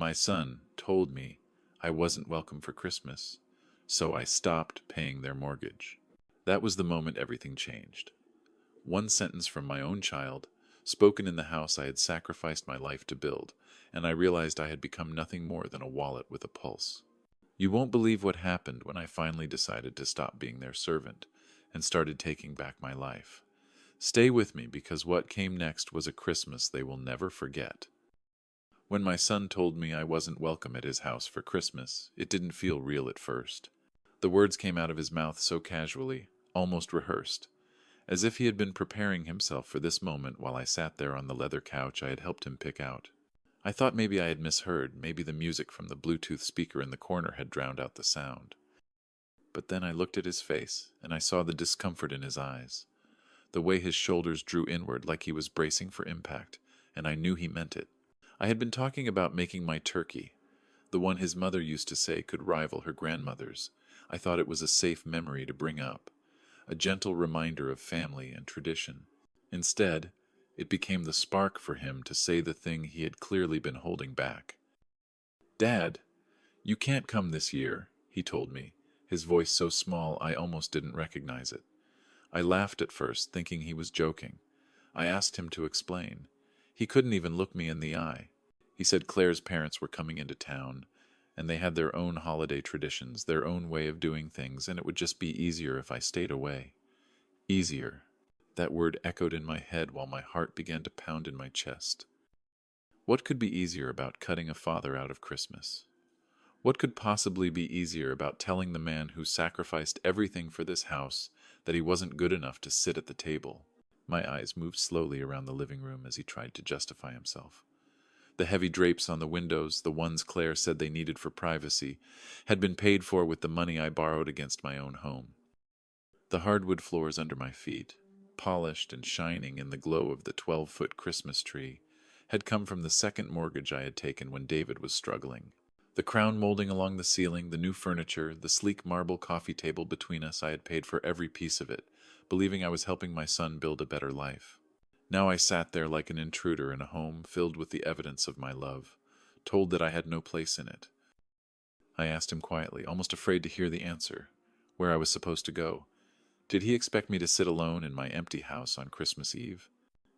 My son told me I wasn't welcome for Christmas, so I stopped paying their mortgage. That was the moment everything changed. One sentence from my own child, spoken in the house I had sacrificed my life to build, and I realized I had become nothing more than a wallet with a pulse. You won't believe what happened when I finally decided to stop being their servant and started taking back my life. Stay with me because what came next was a Christmas they will never forget. When my son told me I wasn't welcome at his house for Christmas, it didn't feel real at first. The words came out of his mouth so casually, almost rehearsed, as if he had been preparing himself for this moment while I sat there on the leather couch I had helped him pick out. I thought maybe I had misheard, maybe the music from the Bluetooth speaker in the corner had drowned out the sound. But then I looked at his face, and I saw the discomfort in his eyes, the way his shoulders drew inward like he was bracing for impact, and I knew he meant it. I had been talking about making my turkey, the one his mother used to say could rival her grandmother's. I thought it was a safe memory to bring up, a gentle reminder of family and tradition. Instead, it became the spark for him to say the thing he had clearly been holding back. "Dad, you can't come this year," he told me, his voice so small I almost didn't recognize it. I laughed at first, thinking he was joking. I asked him to explain. He couldn't even look me in the eye. He said Claire's parents were coming into town, and they had their own holiday traditions, their own way of doing things, and it would just be easier if I stayed away. Easier. That word echoed in my head while my heart began to pound in my chest. What could be easier about cutting a father out of Christmas? What could possibly be easier about telling the man who sacrificed everything for this house that he wasn't good enough to sit at the table? My eyes moved slowly around the living room as he tried to justify himself. The heavy drapes on the windows, the ones Claire said they needed for privacy, had been paid for with the money I borrowed against my own home. The hardwood floors under my feet, polished and shining in the glow of the 12-foot Christmas tree, had come from the second mortgage I had taken when David was struggling. The crown molding along the ceiling, the new furniture, the sleek marble coffee table between us, I had paid for every piece of it, believing I was helping my son build a better life. Now I sat there like an intruder in a home filled with the evidence of my love, told that I had no place in it. I asked him quietly, almost afraid to hear the answer, where I was supposed to go. Did he expect me to sit alone in my empty house on Christmas Eve?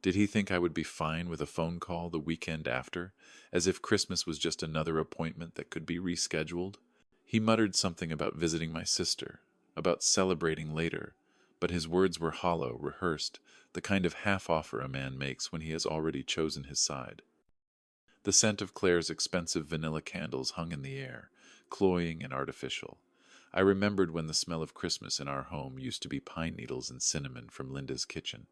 Did he think I would be fine with a phone call the weekend after, as if Christmas was just another appointment that could be rescheduled? He muttered something about visiting my sister, about celebrating later, but his words were hollow, rehearsed, the kind of half-offer a man makes when he has already chosen his side. The scent of Claire's expensive vanilla candles hung in the air, cloying and artificial. I remembered when the smell of Christmas in our home used to be pine needles and cinnamon from Linda's kitchen.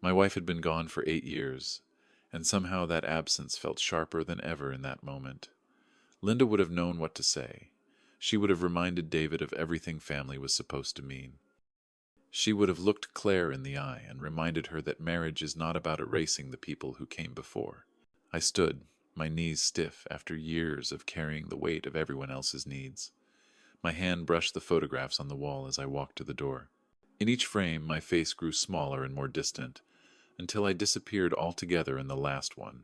My wife had been gone for 8 years, and somehow that absence felt sharper than ever in that moment. Linda would have known what to say. She would have reminded David of everything family was supposed to mean. She would have looked Claire in the eye and reminded her that marriage is not about erasing the people who came before. I stood, my knees stiff after years of carrying the weight of everyone else's needs. My hand brushed the photographs on the wall as I walked to the door. In each frame, my face grew smaller and more distant, until I disappeared altogether in the last one.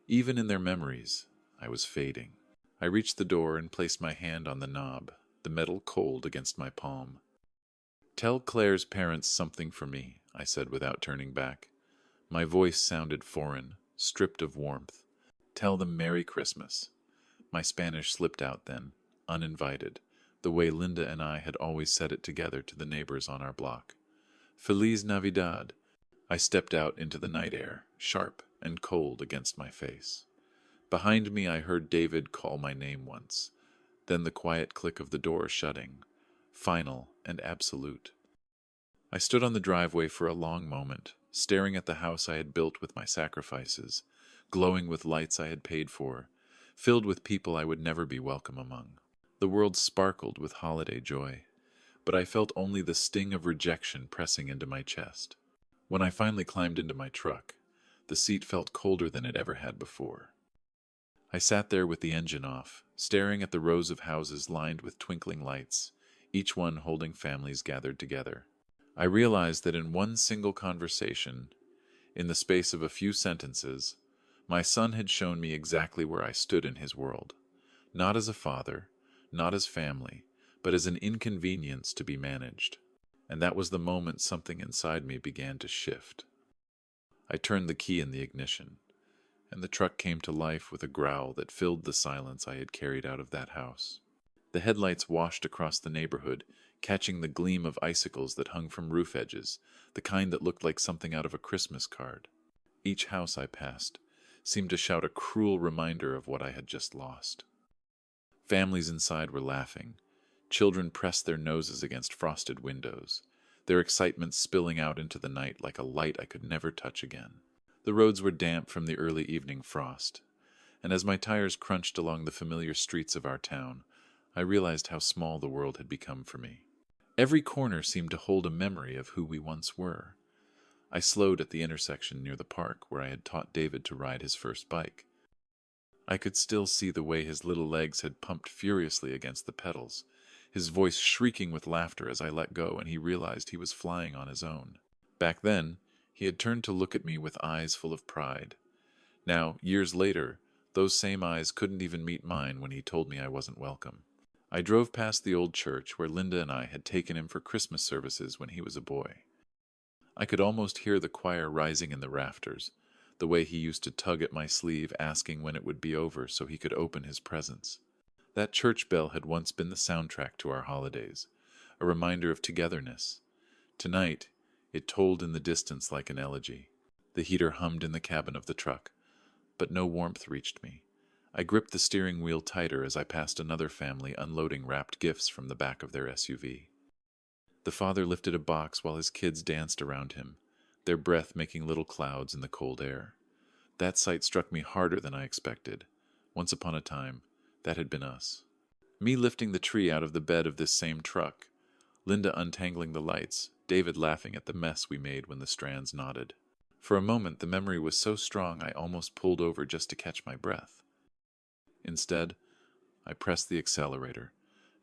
Even in their memories, I was fading. I reached the door and placed my hand on the knob, the metal cold against my palm. "Tell Claire's parents something for me," I said without turning back. My voice sounded foreign, stripped of warmth. "Tell them Merry Christmas." My Spanish slipped out then, uninvited, the way Linda and I had always said it together to the neighbors on our block. "Feliz Navidad." I stepped out into the night air, sharp and cold against my face. Behind me I heard David call my name once, then the quiet click of the door shutting, final and absolute. I stood on the driveway for a long moment, staring at the house I had built with my sacrifices, glowing with lights I had paid for, filled with people I would never be welcome among. The world sparkled with holiday joy, but I felt only the sting of rejection pressing into my chest. When I finally climbed into my truck, the seat felt colder than it ever had before. I sat there with the engine off, staring at the rows of houses lined with twinkling lights, each one holding families gathered together. I realized that in one single conversation, in the space of a few sentences, My son had shown me exactly where I stood in his world, not as a father, not as family, but as an inconvenience to be managed. And that was the moment something inside me began to shift. I turned the key in the ignition, and the truck came to life with a growl that filled the silence I had carried out of that house. The headlights washed across the neighborhood, catching the gleam of icicles that hung from roof edges, the kind that looked like something out of a Christmas card. Each house I passed seemed to shout a cruel reminder of what I had just lost. Families inside were laughing. Children pressed their noses against frosted windows, their excitement spilling out into the night like a light I could never touch again. The roads were damp from the early evening frost, and as my tires crunched along the familiar streets of our town, I realized how small the world had become for me. Every corner seemed to hold a memory of who we once were. I slowed at the intersection near the park where I had taught David to ride his first bike. I could still see the way his little legs had pumped furiously against the pedals, his voice shrieking with laughter as I let go and he realized he was flying on his own. Back then, he had turned to look at me with eyes full of pride. Now, years later, those same eyes couldn't even meet mine when he told me I wasn't welcome. I drove past the old church where Linda and I had taken him for Christmas services when he was a boy. I could almost hear the choir rising in the rafters, the way he used to tug at my sleeve asking when it would be over so he could open his presents. That church bell had once been the soundtrack to our holidays, a reminder of togetherness. Tonight, it tolled in the distance like an elegy. The heater hummed in the cabin of the truck, but no warmth reached me. I gripped the steering wheel tighter as I passed another family unloading wrapped gifts from the back of their SUV. The father lifted a box while his kids danced around him, their breath making little clouds in the cold air. That sight struck me harder than I expected. Once upon a time, that had been us. Me lifting the tree out of the bed of this same truck, Linda untangling the lights, David laughing at the mess we made when the strands knotted. For a moment, the memory was so strong I almost pulled over just to catch my breath. Instead, I pressed the accelerator,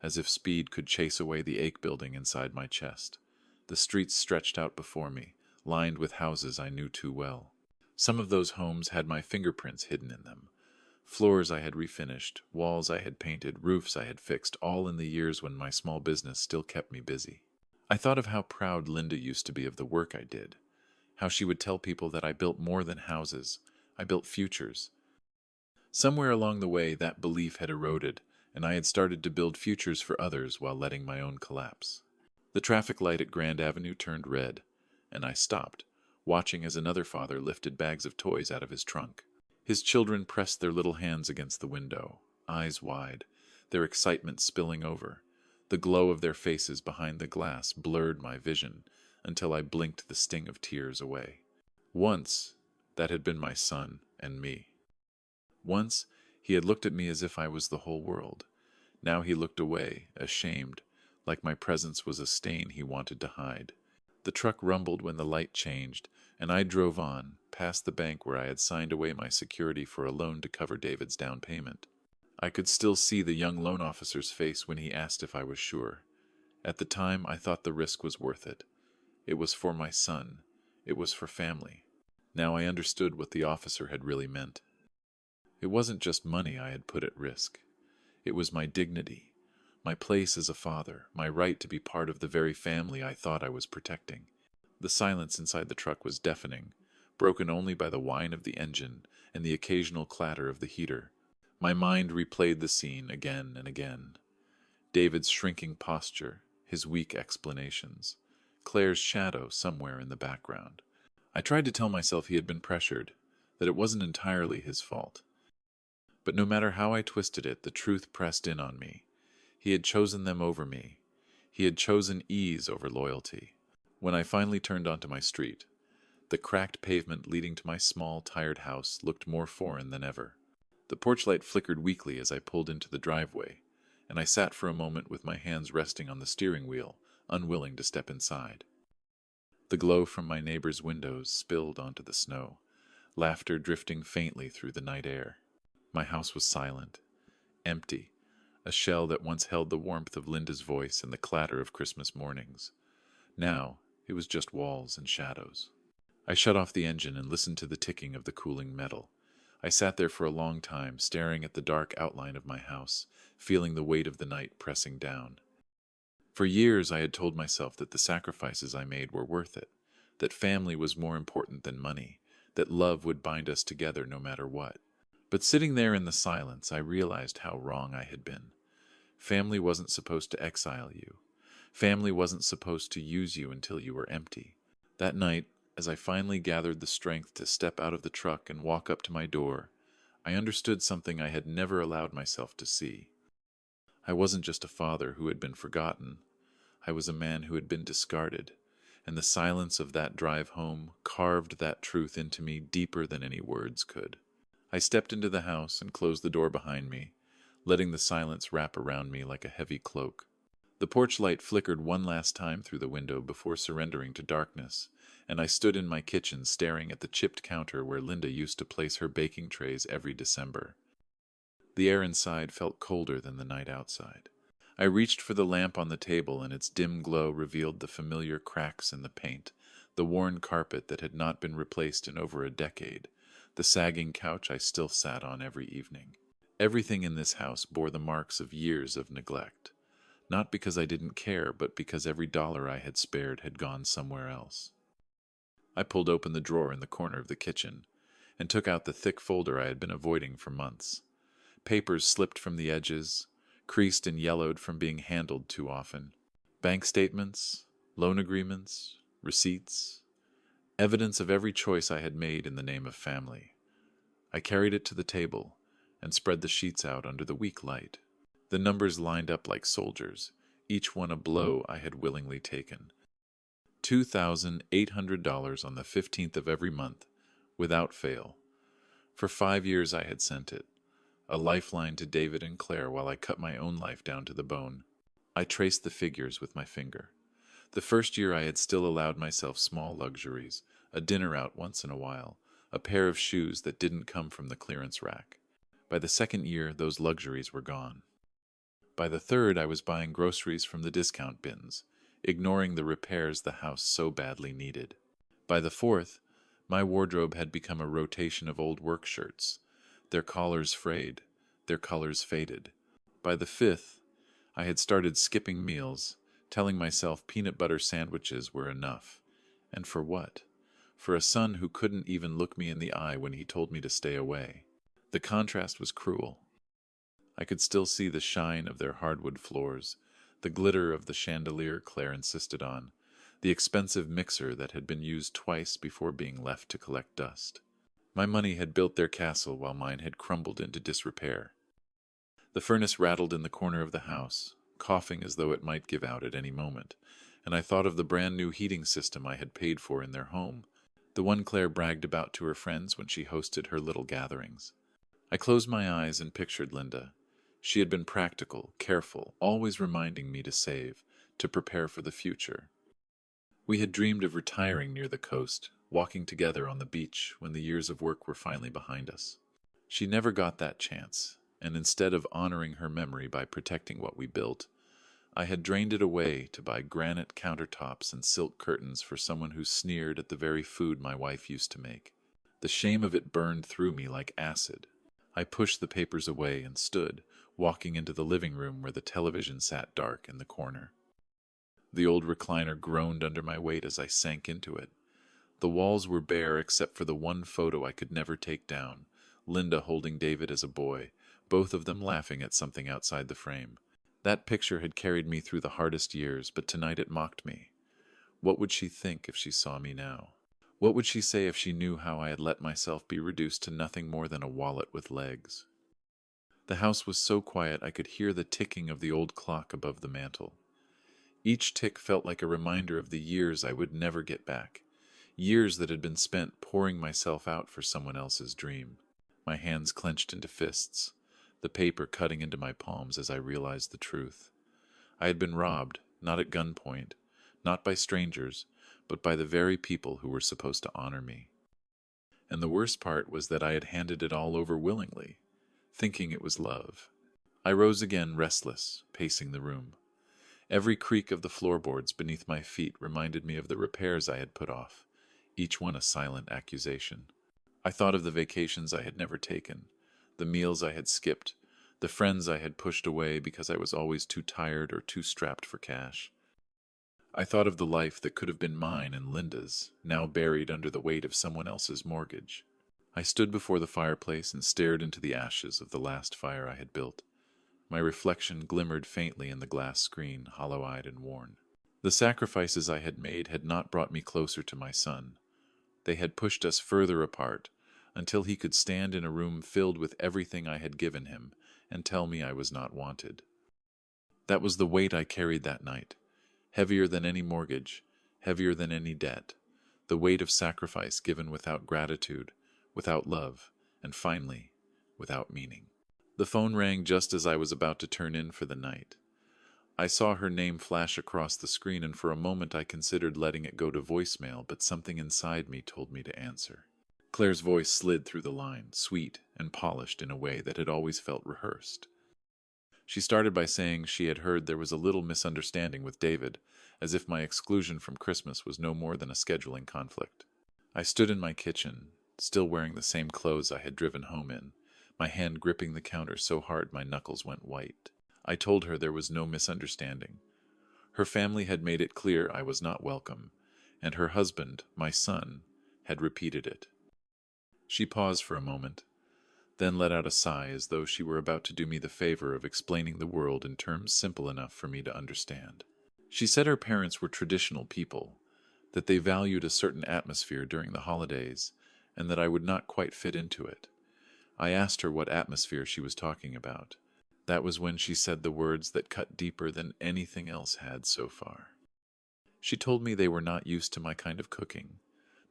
as if speed could chase away the ache building inside my chest. The streets stretched out before me, lined with houses I knew too well. Some of those homes had my fingerprints hidden in them. Floors I had refinished, walls I had painted, roofs I had fixed, all in the years when my small business still kept me busy. I thought of how proud Linda used to be of the work I did, how she would tell people that I built more than houses, I built futures. Somewhere along the way, that belief had eroded, and I had started to build futures for others while letting my own collapse. The traffic light at Grand Avenue turned red, and I stopped, watching as another father lifted bags of toys out of his trunk. His children pressed their little hands against the window, eyes wide, their excitement spilling over. The glow of their faces behind the glass blurred my vision until I blinked the sting of tears away. Once, that had been my son and me. Once, he had looked at me as if I was the whole world. Now he looked away, ashamed, like my presence was a stain he wanted to hide. The truck rumbled when the light changed, and I drove on, past the bank where I had signed away my security for a loan to cover David's down payment. I could still see the young loan officer's face when he asked if I was sure. At the time, I thought the risk was worth it. It was for my son. It was for family. Now I understood what the officer had really meant. It wasn't just money I had put at risk. It was my dignity, my place as a father, my right to be part of the very family I thought I was protecting. The silence inside the truck was deafening, broken only by the whine of the engine and the occasional clatter of the heater. My mind replayed the scene again and again. David's shrinking posture, his weak explanations, Claire's shadow somewhere in the background. I tried to tell myself he had been pressured, that it wasn't entirely his fault. But no matter how I twisted it, the truth pressed in on me. He had chosen them over me. He had chosen ease over loyalty. When I finally turned onto my street, the cracked pavement leading to my small, tired house looked more foreign than ever. The porch light flickered weakly as I pulled into the driveway, and I sat for a moment with my hands resting on the steering wheel, unwilling to step inside. The glow from my neighbor's windows spilled onto the snow, laughter drifting faintly through the night air. My house was silent, empty, a shell that once held the warmth of Linda's voice and the clatter of Christmas mornings. Now, it was just walls and shadows. I shut off the engine and listened to the ticking of the cooling metal. I sat there for a long time, staring at the dark outline of my house, feeling the weight of the night pressing down. For years I had told myself that the sacrifices I made were worth it, that family was more important than money, that love would bind us together no matter what. But sitting there in the silence, I realized how wrong I had been. Family wasn't supposed to exile you. Family wasn't supposed to use you until you were empty. That night, as I finally gathered the strength to step out of the truck and walk up to my door, I understood something I had never allowed myself to see. I wasn't just a father who had been forgotten. I was a man who had been discarded, and the silence of that drive home carved that truth into me deeper than any words could. I stepped into the house and closed the door behind me, letting the silence wrap around me like a heavy cloak. The porch light flickered one last time through the window before surrendering to darkness, and I stood in my kitchen staring at the chipped counter where Linda used to place her baking trays every December. The air inside felt colder than the night outside. I reached for the lamp on the table, and its dim glow revealed the familiar cracks in the paint, the worn carpet that had not been replaced in over a decade, the sagging couch I still sat on every evening. Everything in this house bore the marks of years of neglect. Not because I didn't care, but because every dollar I had spared had gone somewhere else. I pulled open the drawer in the corner of the kitchen and took out the thick folder I had been avoiding for months. Papers slipped from the edges, creased and yellowed from being handled too often. Bank statements, loan agreements, receipts, evidence of every choice I had made in the name of family. I carried it to the table and spread the sheets out under the weak light. The numbers lined up like soldiers, each one a blow I had willingly taken. $2,800 on the 15th of every month, without fail. For 5 years I had sent it, a lifeline to David and Claire while I cut my own life down to the bone. I traced the figures with my finger. The first year I had still allowed myself small luxuries, a dinner out once in a while, a pair of shoes that didn't come from the clearance rack. By the second year, those luxuries were gone. By the third, I was buying groceries from the discount bins, ignoring the repairs the house so badly needed. By the fourth, my wardrobe had become a rotation of old work shirts, their collars frayed, their colors faded. By the fifth, I had started skipping meals, telling myself peanut butter sandwiches were enough. And for what? For a son who couldn't even look me in the eye when he told me to stay away. The contrast was cruel. I could still see the shine of their hardwood floors, the glitter of the chandelier Claire insisted on, the expensive mixer that had been used twice before being left to collect dust. My money had built their castle while mine had crumbled into disrepair. The furnace rattled in the corner of the house, coughing as though it might give out at any moment, and I thought of the brand-new heating system I had paid for in their home, the one Claire bragged about to her friends when she hosted her little gatherings. I closed my eyes and pictured Linda. She had been practical, careful, always reminding me to save, to prepare for the future. We had dreamed of retiring near the coast, walking together on the beach when the years of work were finally behind us. She never got that chance, and instead of honoring her memory by protecting what we built, I had drained it away to buy granite countertops and silk curtains for someone who sneered at the very food my wife used to make. The shame of it burned through me like acid. I pushed the papers away and stood, walking into the living room where the television sat dark in the corner. The old recliner groaned under my weight as I sank into it. The walls were bare except for the one photo I could never take down, Linda holding David as a boy, both of them laughing at something outside the frame. That picture had carried me through the hardest years, but tonight it mocked me. What would she think if she saw me now? What would she say if she knew how I had let myself be reduced to nothing more than a wallet with legs? The house was so quiet I could hear the ticking of the old clock above the mantel. Each tick felt like a reminder of the years I would never get back, years that had been spent pouring myself out for someone else's dream. My hands clenched into fists, the paper cutting into my palms as I realized the truth. I had been robbed, not at gunpoint, not by strangers, but by the very people who were supposed to honor me. And the worst part was that I had handed it all over willingly, thinking it was love. I rose again, restless, pacing the room. Every creak of the floorboards beneath my feet reminded me of the repairs I had put off, each one a silent accusation. I thought of the vacations I had never taken, the meals I had skipped, the friends I had pushed away because I was always too tired or too strapped for cash. I thought of the life that could have been mine and Linda's, now buried under the weight of someone else's mortgage. I stood before the fireplace and stared into the ashes of the last fire I had built. My reflection glimmered faintly in the glass screen, hollow-eyed and worn. The sacrifices I had made had not brought me closer to my son. They had pushed us further apart, until he could stand in a room filled with everything I had given him and tell me I was not wanted. That was the weight I carried that night, heavier than any mortgage, heavier than any debt, the weight of sacrifice given without gratitude, without love, and finally, without meaning. The phone rang just as I was about to turn in for the night. I saw her name flash across the screen, and for a moment I considered letting it go to voicemail, but something inside me told me to answer. Claire's voice slid through the line, sweet and polished in a way that had always felt rehearsed. She started by saying she had heard there was a little misunderstanding with David, as if my exclusion from Christmas was no more than a scheduling conflict. I stood in my kitchen, still wearing the same clothes I had driven home in, my hand gripping the counter so hard my knuckles went white. I told her there was no misunderstanding. Her family had made it clear I was not welcome, and her husband, my son, had repeated it. She paused for a moment, then let out a sigh as though she were about to do me the favor of explaining the world in terms simple enough for me to understand. She said her parents were traditional people, that they valued a certain atmosphere during the holidays, and that I would not quite fit into it. I asked her what atmosphere she was talking about. That was when she said the words that cut deeper than anything else had so far. She told me they were not used to my kind of cooking,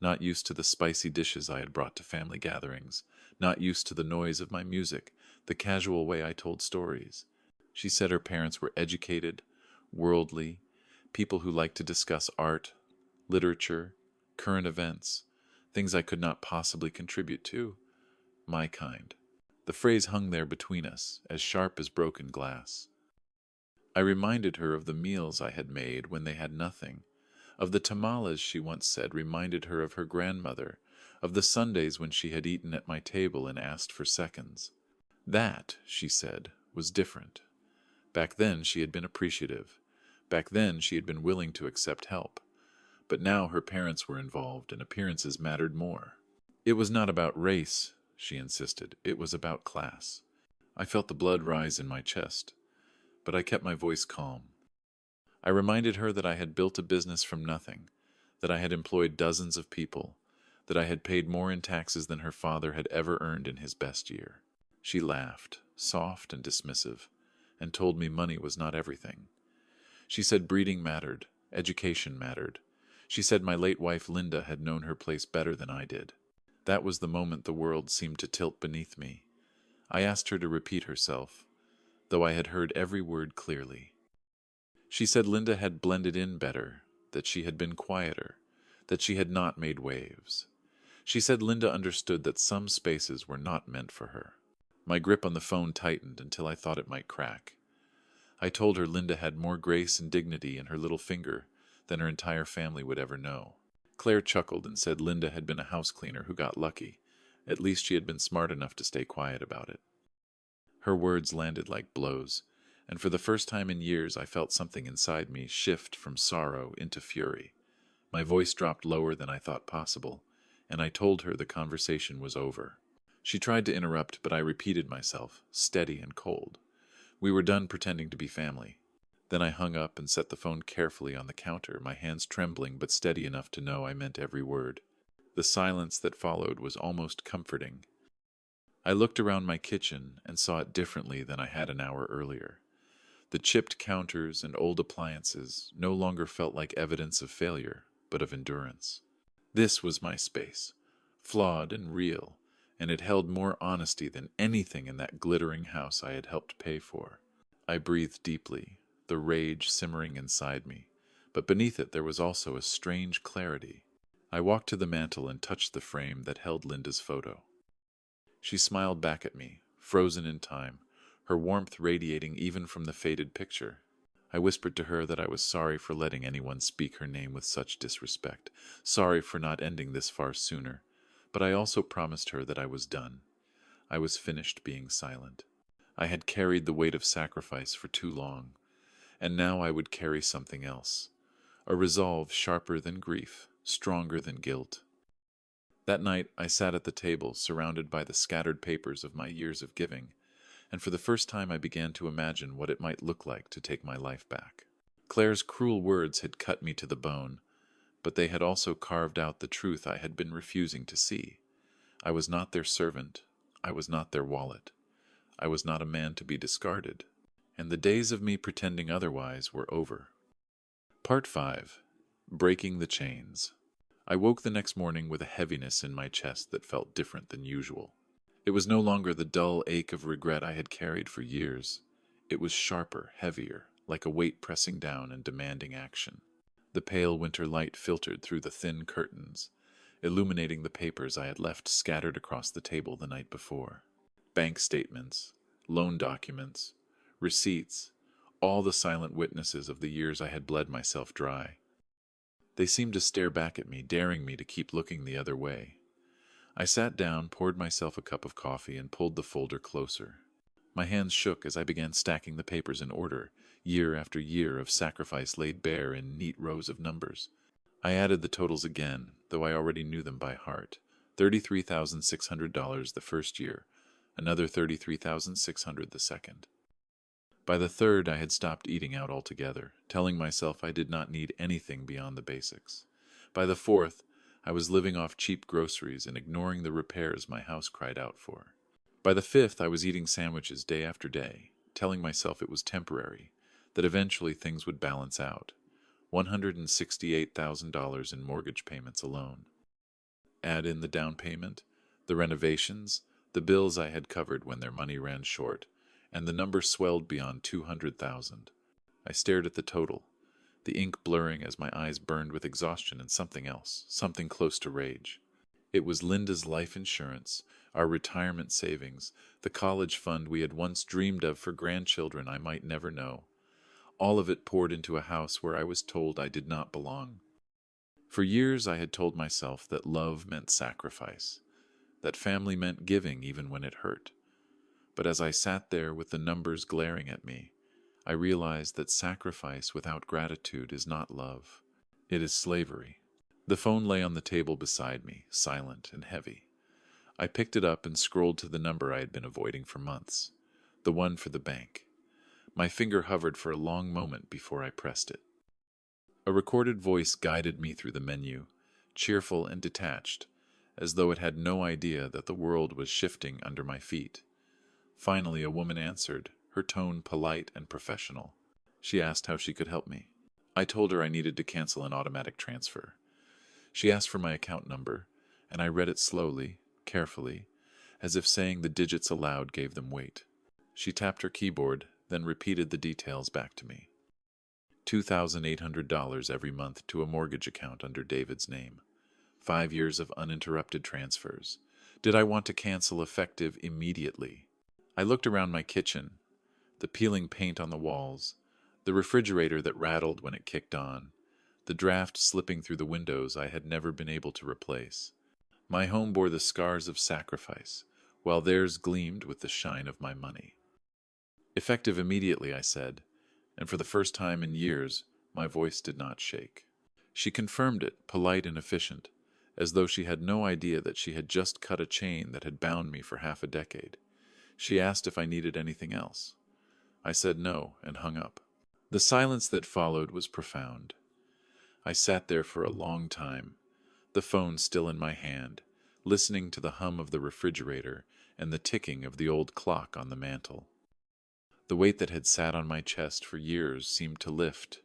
not used to the spicy dishes I had brought to family gatherings, not used to the noise of my music, the casual way I told stories. She said her parents were educated, worldly, people who liked to discuss art, literature, current events, things I could not possibly contribute to. My kind. The phrase hung there between us, as sharp as broken glass. I reminded her of the meals I had made when they had nothing, of the tamales she once said reminded her of her grandmother, of the Sundays when she had eaten at my table and asked for seconds. That, she said, was different. Back then she had been appreciative. Back then she had been willing to accept help. But now her parents were involved and appearances mattered more. It was not about race, she insisted. It was about class. I felt the blood rise in my chest, but I kept my voice calm. I reminded her that I had built a business from nothing, that I had employed dozens of people, that I had paid more in taxes than her father had ever earned in his best year. She laughed, soft and dismissive, and told me money was not everything. She said breeding mattered, education mattered. She said my late wife Linda had known her place better than I did. That was the moment the world seemed to tilt beneath me. I asked her to repeat herself, though I had heard every word clearly. She said Linda had blended in better, that she had been quieter, that she had not made waves. She said Linda understood that some spaces were not meant for her. My grip on the phone tightened until I thought it might crack. I told her Linda had more grace and dignity in her little finger than her entire family would ever know. Claire chuckled and said Linda had been a house cleaner who got lucky. At least she had been smart enough to stay quiet about it. Her words landed like blows, and for the first time in years I felt something inside me shift from sorrow into fury. My voice dropped lower than I thought possible, and I told her the conversation was over. She tried to interrupt, but I repeated myself, steady and cold. We were done pretending to be family. Then I hung up and set the phone carefully on the counter, my hands trembling but steady enough to know I meant every word. The silence that followed was almost comforting. I looked around my kitchen and saw it differently than I had an hour earlier. The chipped counters and old appliances no longer felt like evidence of failure, but of endurance. This was my space, flawed and real, and it held more honesty than anything in that glittering house I had helped pay for. I breathed deeply, the rage simmering inside me, but beneath it there was also a strange clarity. I walked to the mantel and touched the frame that held Linda's photo. She smiled back at me, frozen in time, her warmth radiating even from the faded picture. I whispered to her that I was sorry for letting anyone speak her name with such disrespect, sorry for not ending this far sooner, But I also promised her that I was done. I was finished being silent. I had carried the weight of sacrifice for too long, and now I would carry something else, a resolve sharper than grief, stronger than guilt. That night I sat at the table, surrounded by the scattered papers of my years of giving, and for the first time I began to imagine what it might look like to take my life back. Claire's cruel words had cut me to the bone, but they had also carved out the truth I had been refusing to see. I was not their servant. I was not their wallet. I was not a man to be discarded, and the days of me pretending otherwise were over. Part 5. Breaking the Chains. I woke the next morning with a heaviness in my chest that felt different than usual. It was no longer the dull ache of regret I had carried for years. It was sharper, heavier, like a weight pressing down and demanding action. The pale winter light filtered through the thin curtains, illuminating the papers I had left scattered across the table the night before. Bank statements, loan documents, receipts, all the silent witnesses of the years I had bled myself dry. They seemed to stare back at me, daring me to keep looking the other way. I sat down, poured myself a cup of coffee, and pulled the folder closer. My hands shook as I began stacking the papers in order, year after year of sacrifice laid bare in neat rows of numbers. I added the totals again, though I already knew them by heart. $33,600 the first year, another $33,600 the second. By the third, I had stopped eating out altogether, telling myself I did not need anything beyond the basics. By the fourth, I was living off cheap groceries and ignoring the repairs my house cried out for. By the fifth, I was eating sandwiches day after day, telling myself it was temporary, that eventually things would balance out. $168,000 in mortgage payments alone. Add in the down payment, the renovations, the bills I had covered when their money ran short, and the number swelled beyond 200,000. I stared at the total, the ink blurring as my eyes burned with exhaustion and something else, something close to rage. It was Linda's life insurance, our retirement savings, the college fund we had once dreamed of for grandchildren I might never know. All of it poured into a house where I was told I did not belong. For years I had told myself that love meant sacrifice, that family meant giving even when it hurt. But as I sat there with the numbers glaring at me, I realized that sacrifice without gratitude is not love. It is slavery. The phone lay on the table beside me, silent and heavy. I picked it up and scrolled to the number I had been avoiding for months, the one for the bank. My finger hovered for a long moment before I pressed it. A recorded voice guided me through the menu, cheerful and detached, as though it had no idea that the world was shifting under my feet. Finally, a woman answered, her tone polite and professional. She asked how she could help me. I told her I needed to cancel an automatic transfer. She asked for my account number, and I read it slowly, carefully, as if saying the digits aloud gave them weight. She tapped her keyboard, then repeated the details back to me. $2,800 every month to a mortgage account under David's name. 5 years of uninterrupted transfers. Did I want to cancel effective immediately? I looked around my kitchen, the peeling paint on the walls, the refrigerator that rattled when it kicked on, the draft slipping through the windows I had never been able to replace. My home bore the scars of sacrifice, while theirs gleamed with the shine of my money. Effective immediately, I said, and for the first time in years, my voice did not shake. She confirmed it, polite and efficient, as though she had no idea that she had just cut a chain that had bound me for half a decade. She asked if I needed anything else. I said no and hung up. The silence that followed was profound. I sat there for a long time, the phone still in my hand, listening to the hum of the refrigerator and the ticking of the old clock on the mantel. The weight that had sat on my chest for years seemed to lift,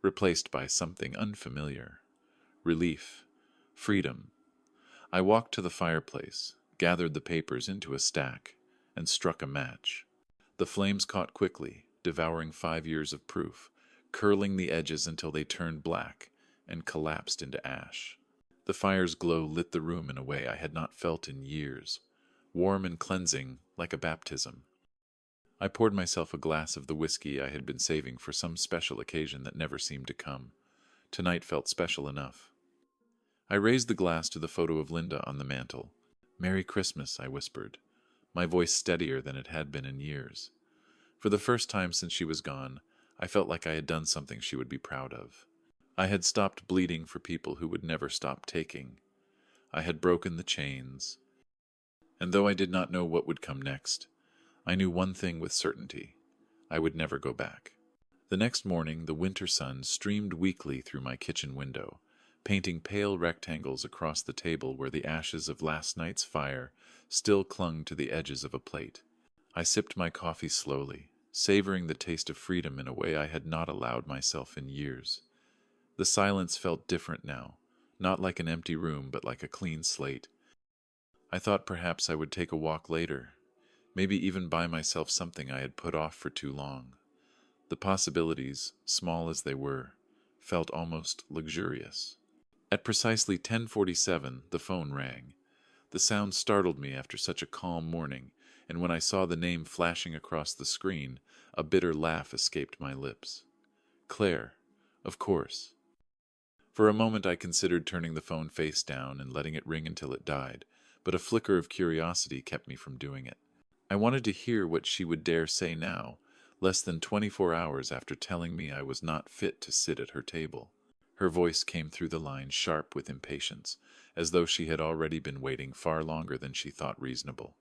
replaced by something unfamiliar. Relief. Freedom. I walked to the fireplace, gathered the papers into a stack, and struck a match. The flames caught quickly, devouring 5 years of proof, curling the edges until they turned black and collapsed into ash. The fire's glow lit the room in a way I had not felt in years, warm and cleansing like a baptism. I poured myself a glass of the whiskey I had been saving for some special occasion that never seemed to come. Tonight felt special enough. I raised the glass to the photo of Linda on the mantel. "Merry Christmas," I whispered, my voice steadier than it had been in years. For the first time since she was gone, I felt like I had done something she would be proud of. I had stopped bleeding for people who would never stop taking. I had broken the chains. And though I did not know what would come next, I knew one thing with certainty: I would never go back. The next morning, the winter sun streamed weakly through my kitchen window, painting pale rectangles across the table where the ashes of last night's fire still clung to the edges of a plate. I sipped my coffee slowly, savoring the taste of freedom in a way I had not allowed myself in years. The silence felt different now, not like an empty room, but like a clean slate. I thought perhaps I would take a walk later, maybe even buy myself something I had put off for too long. The possibilities, small as they were, felt almost luxurious. At precisely 10:47, the phone rang. The sound startled me after such a calm morning, and when I saw the name flashing across the screen, a bitter laugh escaped my lips. Claire, of course. For a moment I considered turning the phone face down and letting it ring until it died, but a flicker of curiosity kept me from doing it. I wanted to hear what she would dare say now, less than 24 hours after telling me I was not fit to sit at her table. Her voice came through the line sharp with impatience, as though she had already been waiting far longer than she thought reasonable.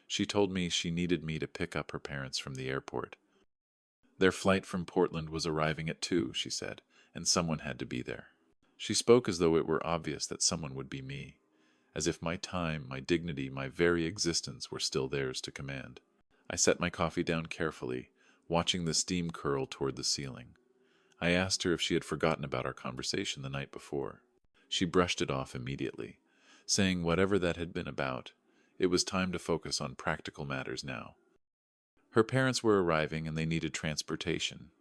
She told me she needed me to pick up her parents from the airport. Their flight from Portland was arriving at 2, she said, and someone had to be there. She spoke as though it were obvious that someone would be me, as if my time, my dignity, my very existence were still theirs to command. I set my coffee down carefully, watching the steam curl toward the ceiling. I asked her if she had forgotten about our conversation the night before. She brushed it off immediately, saying whatever that had been about, it was time to focus on practical matters now. Her parents were arriving and they needed transportation.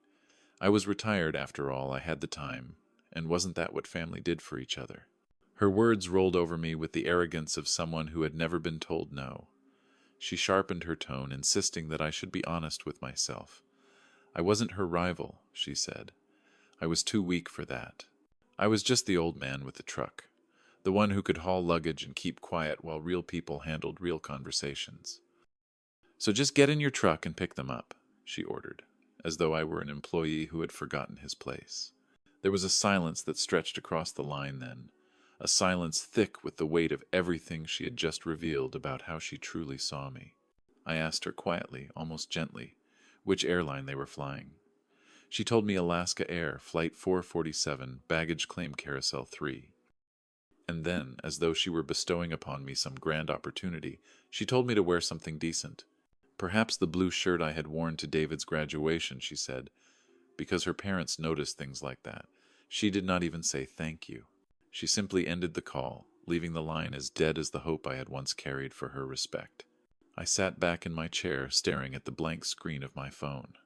I was retired after all, I had the time, and wasn't that what family did for each other? Her words rolled over me with the arrogance of someone who had never been told no. She sharpened her tone, insisting that I should be honest with myself. I wasn't her rival, she said. I was too weak for that. I was just the old man with the truck, the one who could haul luggage and keep quiet while real people handled real conversations. "So just get in your truck and pick them up," she ordered, as though I were an employee who had forgotten his place. There was a silence that stretched across the line then, a silence thick with the weight of everything she had just revealed about how she truly saw me. I asked her quietly, almost gently, which airline they were flying. She told me Alaska Air, Flight 447, baggage claim carousel 3. And then, as though she were bestowing upon me some grand opportunity, she told me to wear something decent. Perhaps the blue shirt I had worn to David's graduation, she said, because her parents noticed things like that. She did not even say thank you. She simply ended the call, leaving the line as dead as the hope I had once carried for her respect. I sat back in my chair, staring at the blank screen of my phone.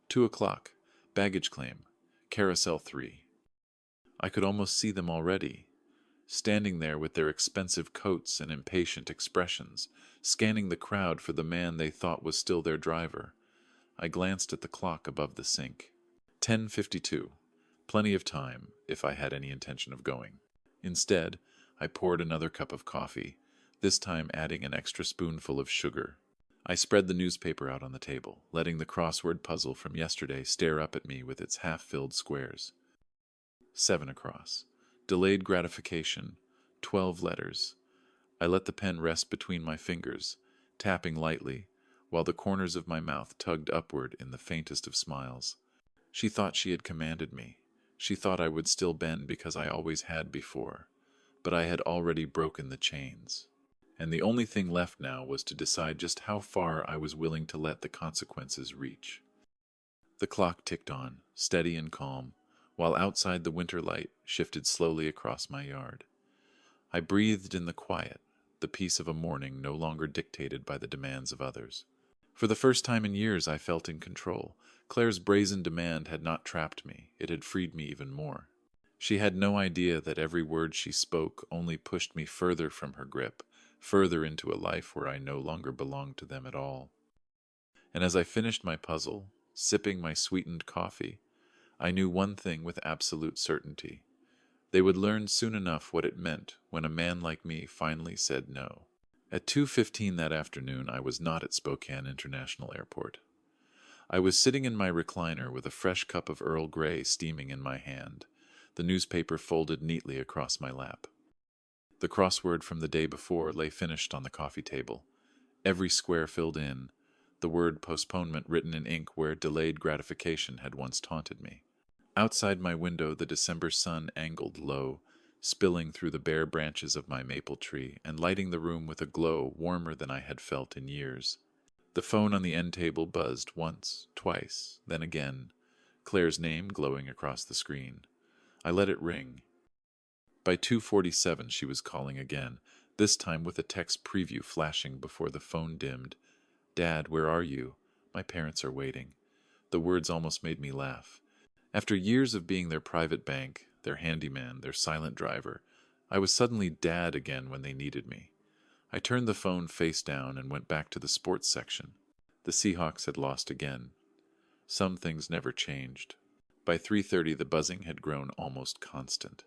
2:00, baggage claim, carousel 3. I could almost see them already, standing there with their expensive coats and impatient expressions, scanning the crowd for the man they thought was still their driver. I glanced at the clock above the sink. 10:52. Plenty of time, if I had any intention of going. Instead, I poured another cup of coffee, this time adding an extra spoonful of sugar. I spread the newspaper out on the table, letting the crossword puzzle from yesterday stare up at me with its half-filled squares. 7 across. Delayed gratification. 12 letters. I let the pen rest between my fingers, tapping lightly, while the corners of my mouth tugged upward in the faintest of smiles. She thought she had commanded me. She thought I would still bend because I always had before, but I had already broken the chains. And the only thing left now was to decide just how far I was willing to let the consequences reach. The clock ticked on, steady and calm, while outside the winter light shifted slowly across my yard. I breathed in the quiet, the peace of a morning no longer dictated by the demands of others. For the first time in years I felt in control. Claire's brazen demand had not trapped me, it had freed me even more. She had no idea that every word she spoke only pushed me further from her grip, further into a life where I no longer belonged to them at all. And as I finished my puzzle, sipping my sweetened coffee, I knew one thing with absolute certainty. They would learn soon enough what it meant when a man like me finally said no. At 2:15 that afternoon, I was not at Spokane International Airport. I was sitting in my recliner with a fresh cup of Earl Grey steaming in my hand, the newspaper folded neatly across my lap. The crossword from the day before lay finished on the coffee table, every square filled in, the word postponement written in ink where delayed gratification had once taunted me. Outside my window, the December sun angled low, spilling through the bare branches of my maple tree and lighting the room with a glow warmer than I had felt in years. The phone on the end table buzzed once, twice, then again, Claire's name glowing across the screen. I let it ring. By 2:47 she was calling again, this time with a text preview flashing before the phone dimmed. "Dad, where are you? My parents are waiting." The words almost made me laugh. After years of being their private bank, their handyman, their silent driver, I was suddenly Dad again when they needed me. I turned the phone face down and went back to the sports section. The Seahawks had lost again. Some things never changed. By 3:30 the buzzing had grown almost constant.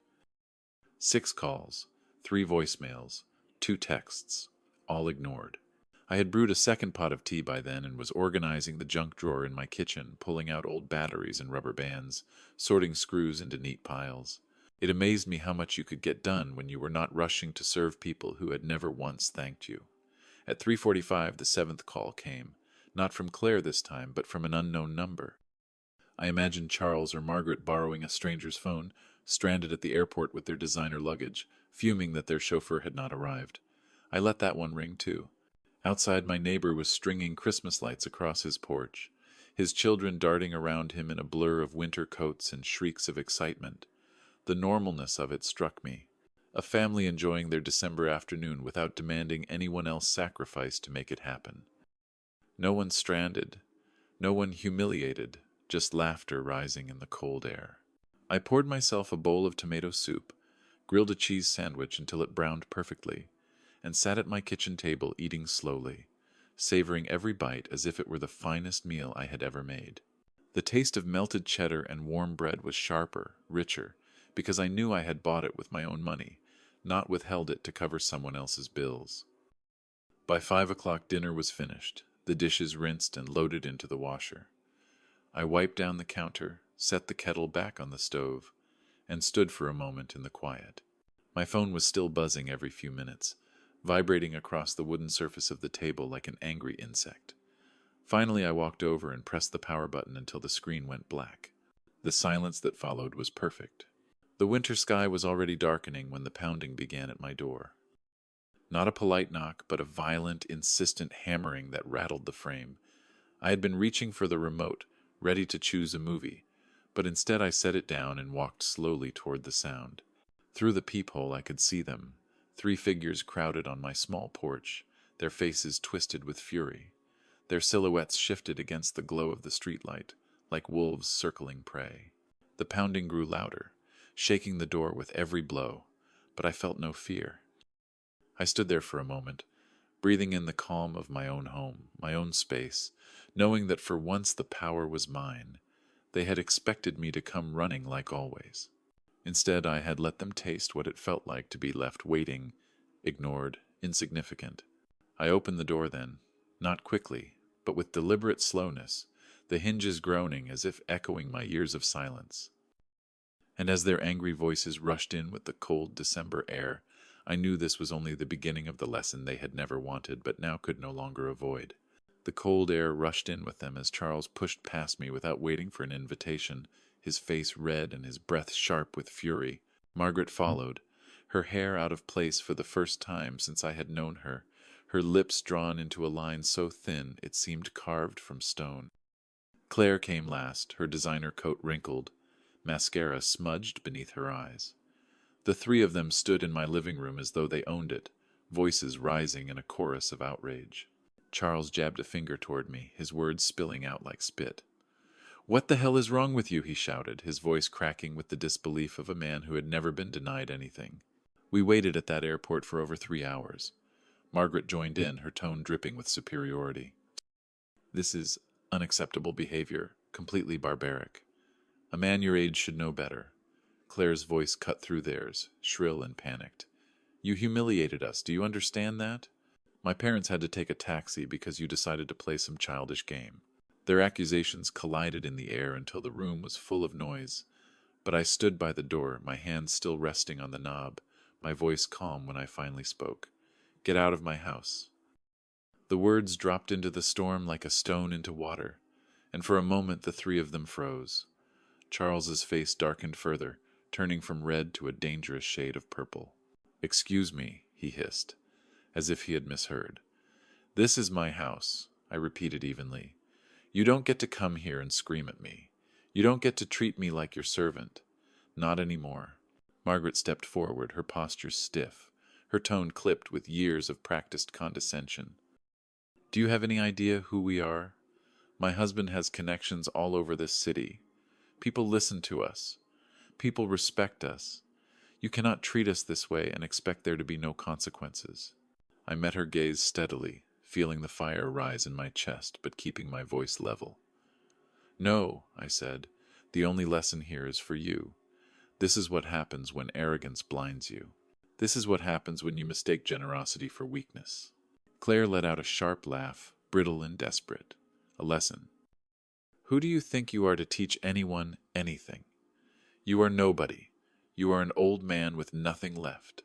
6 calls, 3 voicemails, 2 texts, all ignored. I had brewed a second pot of tea by then and was organizing the junk drawer in my kitchen, pulling out old batteries and rubber bands, sorting screws into neat piles. It amazed me how much you could get done when you were not rushing to serve people who had never once thanked you. At 3:45 the 7th call came, not from Claire this time, but from an unknown number. I imagined Charles or Margaret borrowing a stranger's phone, stranded at the airport with their designer luggage, fuming that their chauffeur had not arrived. I let that one ring too. Outside, my neighbor was stringing Christmas lights across his porch, his children darting around him in a blur of winter coats and shrieks of excitement. The normalness of it struck me. A family enjoying their December afternoon without demanding anyone else sacrifice to make it happen. No one stranded, no one humiliated, just laughter rising in the cold air. I poured myself a bowl of tomato soup, grilled a cheese sandwich until it browned perfectly, and sat at my kitchen table eating slowly, savoring every bite as if it were the finest meal I had ever made. The taste of melted cheddar and warm bread was sharper, richer, because I knew I had bought it with my own money, not withheld it to cover someone else's bills. By 5 o'clock dinner was finished, the dishes rinsed and loaded into the washer. I wiped down the counter, set the kettle back on the stove, and stood for a moment in the quiet. My phone was still buzzing every few minutes, vibrating across the wooden surface of the table like an angry insect. Finally, I walked over and pressed the power button until the screen went black. The silence that followed was perfect. The winter sky was already darkening when the pounding began at my door. Not a polite knock, but a violent, insistent hammering that rattled the frame. I had been reaching for the remote, ready to choose a movie, but instead I set it down and walked slowly toward the sound. Through the peephole I could see them, 3 figures crowded on my small porch, their faces twisted with fury. Their silhouettes shifted against the glow of the streetlight, like wolves circling prey. The pounding grew louder, shaking the door with every blow, but I felt no fear. I stood there for a moment, breathing in the calm of my own home, my own space, knowing that for once the power was mine. They had expected me to come running like always. Instead, I had let them taste what it felt like to be left waiting, ignored, insignificant. I opened the door then, not quickly, but with deliberate slowness, the hinges groaning as if echoing my years of silence. And as their angry voices rushed in with the cold December air, I knew this was only the beginning of the lesson they had never wanted but now could no longer avoid. The cold air rushed in with them as Charles pushed past me without waiting for an invitation, his face red and his breath sharp with fury. Margaret followed, her hair out of place for the first time since I had known her, her lips drawn into a line so thin it seemed carved from stone. Claire came last, her designer coat wrinkled, mascara smudged beneath her eyes. The 3 of them stood in my living room as though they owned it, voices rising in a chorus of outrage. Charles jabbed a finger toward me, his words spilling out like spit. "What the hell is wrong with you?" he shouted, his voice cracking with the disbelief of a man who had never been denied anything. We waited at that airport for over 3 hours. Margaret joined in, her tone dripping with superiority. "This is unacceptable behavior, completely barbaric. A man your age should know better." Claire's voice cut through theirs, shrill and panicked. You humiliated us, do you understand that? My parents had to take a taxi because you decided to play some childish game. Their accusations collided in the air until the room was full of noise, but I stood by the door, my hands still resting on the knob, my voice calm when I finally spoke. Get out of my house. The words dropped into the storm like a stone into water, and for a moment the three of them froze. Charles's face darkened further, turning from red to a dangerous shade of purple. Excuse me, he hissed, as if he had misheard. This is my house, I repeated evenly. You don't get to come here and scream at me. You don't get to treat me like your servant. Not anymore. Margaret stepped forward, her posture stiff, her tone clipped with years of practiced condescension. Do you have any idea who we are? My husband has connections all over this city. People listen to us. People respect us. You cannot treat us this way and expect there to be no consequences. I met her gaze steadily, feeling the fire rise in my chest but keeping my voice level. No, I said, the only lesson here is for you. This is what happens when arrogance blinds you. This is what happens when you mistake generosity for weakness. Claire let out a sharp laugh, brittle and desperate. A lesson. Who do you think you are to teach anyone anything? You are nobody. You are an old man with nothing left.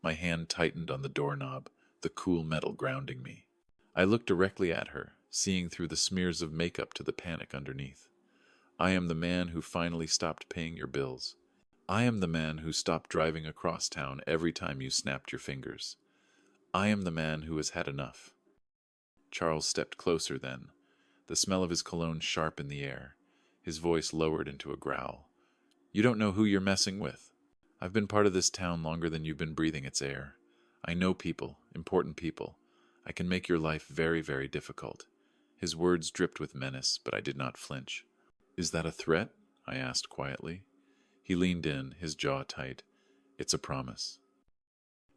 My hand tightened on the doorknob, the cool metal grounding me. I looked directly at her, seeing through the smears of makeup to the panic underneath. I am the man who finally stopped paying your bills. I am the man who stopped driving across town every time you snapped your fingers. I am the man who has had enough. Charles stepped closer then, the smell of his cologne sharp in the air, his voice lowered into a growl. You don't know who you're messing with. I've been part of this town longer than you've been breathing its air. I know people, important people. I can make your life very, very difficult. His words dripped with menace, but I did not flinch. Is that a threat? I asked quietly. He leaned in, his jaw tight. It's a promise.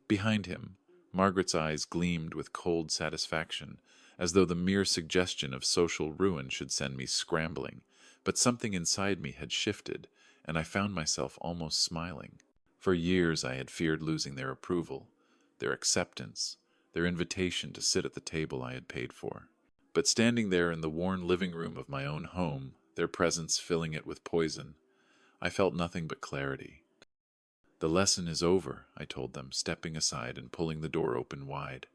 Behind him, Margaret's eyes gleamed with cold satisfaction, as though the mere suggestion of social ruin should send me scrambling, but something inside me had shifted, and I found myself almost smiling. For years I had feared losing their approval, their acceptance, their invitation to sit at the table I had paid for. But standing there in the worn living room of my own home, their presence filling it with poison, I felt nothing but clarity. The lesson is over, I told them, stepping aside and pulling the door open wide.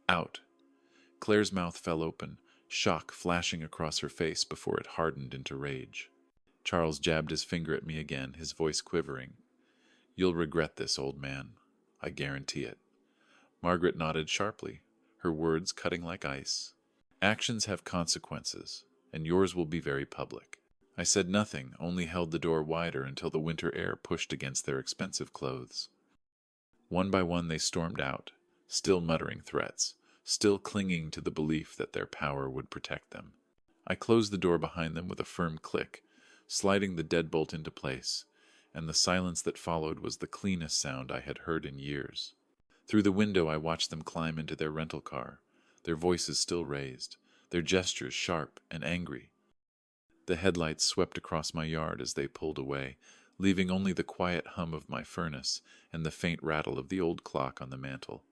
Out. Claire's mouth fell open, shock flashing across her face before it hardened into rage. Charles jabbed his finger at me again, his voice quivering. You'll regret this, old man. I guarantee it. Margaret nodded sharply, her words cutting like ice. Actions have consequences, and yours will be very public. I said nothing, only held the door wider until the winter air pushed against their expensive clothes. One by one they stormed out, still muttering threats, still clinging to the belief that their power would protect them. I closed the door behind them with a firm click, sliding the deadbolt into place, and the silence that followed was the cleanest sound I had heard in years. Through the window I watched them climb into their rental car, their voices still raised, their gestures sharp and angry. The headlights swept across my yard as they pulled away, leaving only the quiet hum of my furnace and the faint rattle of the old clock on the mantel.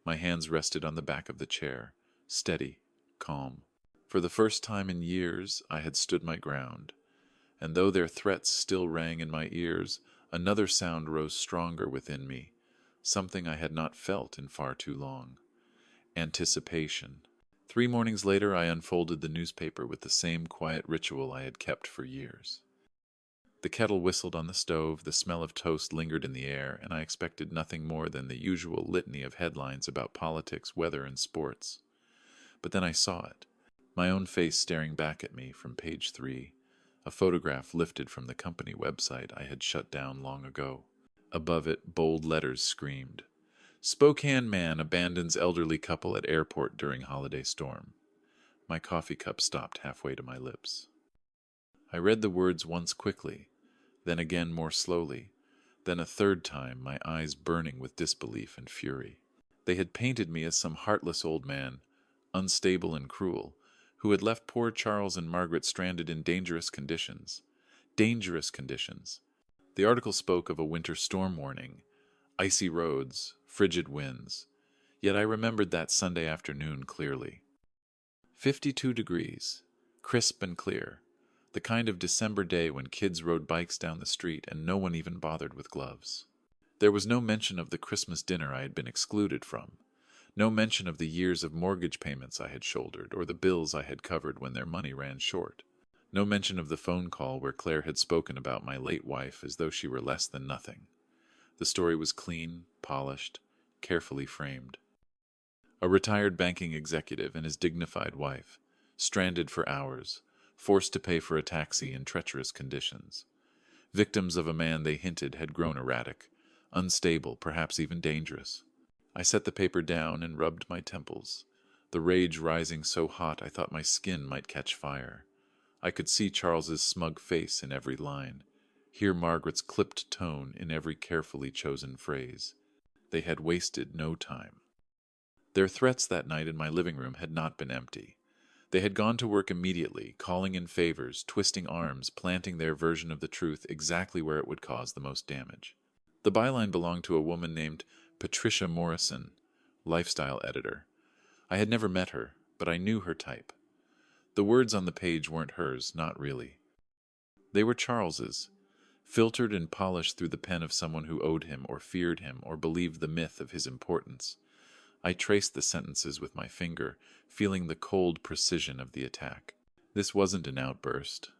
My hands rested on the back of the chair, steady, calm. For the first time in years I had stood my ground, and though their threats still rang in my ears, another sound rose stronger within me, something I had not felt in far too long. Anticipation. 3 mornings later I unfolded the newspaper with the same quiet ritual I had kept for years. The kettle whistled on the stove, the smell of toast lingered in the air, and I expected nothing more than the usual litany of headlines about politics, weather, and sports. But then I saw it, my own face staring back at me from page 3, a photograph lifted from the company website I had shut down long ago. Above it, bold letters screamed, Spokane man abandons elderly couple at airport during holiday storm. My coffee cup stopped halfway to my lips. I read the words once quickly, then again more slowly, then a third time, my eyes burning with disbelief and fury. They had painted me as some heartless old man, unstable and cruel, who had left poor Charles and Margaret stranded in dangerous conditions. Dangerous conditions. The article spoke of a winter storm warning, icy roads, frigid winds, yet I remembered that Sunday afternoon clearly. 52 degrees, crisp and clear, the kind of December day when kids rode bikes down the street and no one even bothered with gloves. There was no mention of the Christmas dinner I had been excluded from, no mention of the years of mortgage payments I had shouldered or the bills I had covered when their money ran short. No mention of the phone call where Claire had spoken about my late wife as though she were less than nothing. The story was clean, polished, carefully framed. A retired banking executive and his dignified wife, stranded for hours, forced to pay for a taxi in treacherous conditions. Victims of a man they hinted had grown erratic, unstable, perhaps even dangerous. I set the paper down and rubbed my temples, the rage rising so hot I thought my skin might catch fire. I could see Charles's smug face in every line, hear Margaret's clipped tone in every carefully chosen phrase. They had wasted no time. Their threats that night in my living room had not been empty. They had gone to work immediately, calling in favors, twisting arms, planting their version of the truth exactly where it would cause the most damage. The byline belonged to a woman named Patricia Morrison, lifestyle editor. I had never met her, but I knew her type. The words on the page weren't hers, not really. They were Charles's, filtered and polished through the pen of someone who owed him or feared him or believed the myth of his importance. I traced the sentences with my finger, feeling the cold precision of the attack. This wasn't an outburst.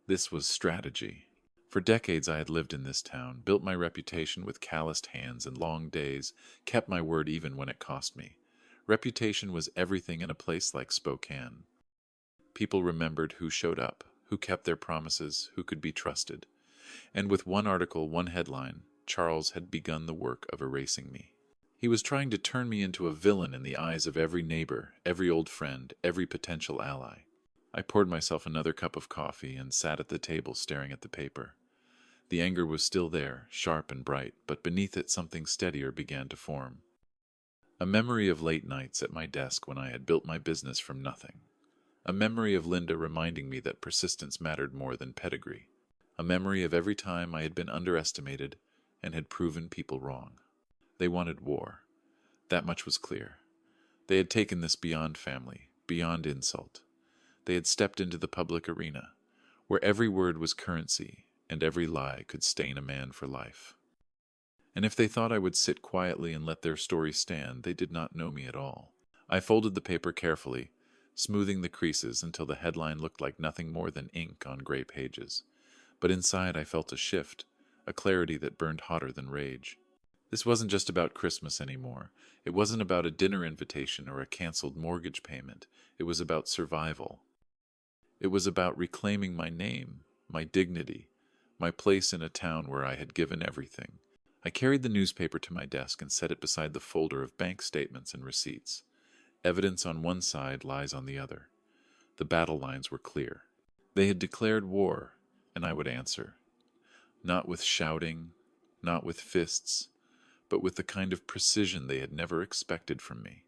This was strategy. For decades I had lived in this town, built my reputation with calloused hands and long days, kept my word even when it cost me. Reputation was everything in a place like Spokane. People remembered who showed up, who kept their promises, who could be trusted. And with one article, one headline, Charles had begun the work of erasing me. He was trying to turn me into a villain in the eyes of every neighbor, every old friend, every potential ally. I poured myself another cup of coffee and sat at the table staring at the paper. The anger was still there, sharp and bright, but beneath it something steadier began to form. A memory of late nights at my desk when I had built my business from nothing. A memory of Linda reminding me that persistence mattered more than pedigree. A memory of every time I had been underestimated and had proven people wrong. They wanted war. That much was clear. They had taken this beyond family, beyond insult. They had stepped into the public arena, where every word was currency and every lie could stain a man for life. And if they thought I would sit quietly and let their story stand, they did not know me at all. I folded the paper carefully, smoothing the creases until the headline looked like nothing more than ink on gray pages. But inside I felt a shift, a clarity that burned hotter than rage. This wasn't just about Christmas anymore. It wasn't about a dinner invitation or a canceled mortgage payment. It was about survival. It was about reclaiming my name, my dignity, my place in a town where I had given everything. I carried the newspaper to my desk and set it beside the folder of bank statements and receipts. Evidence on one side, lies on the other. The battle lines were clear. They had declared war, and I would answer. Not with shouting, not with fists, but with the kind of precision they had never expected from me.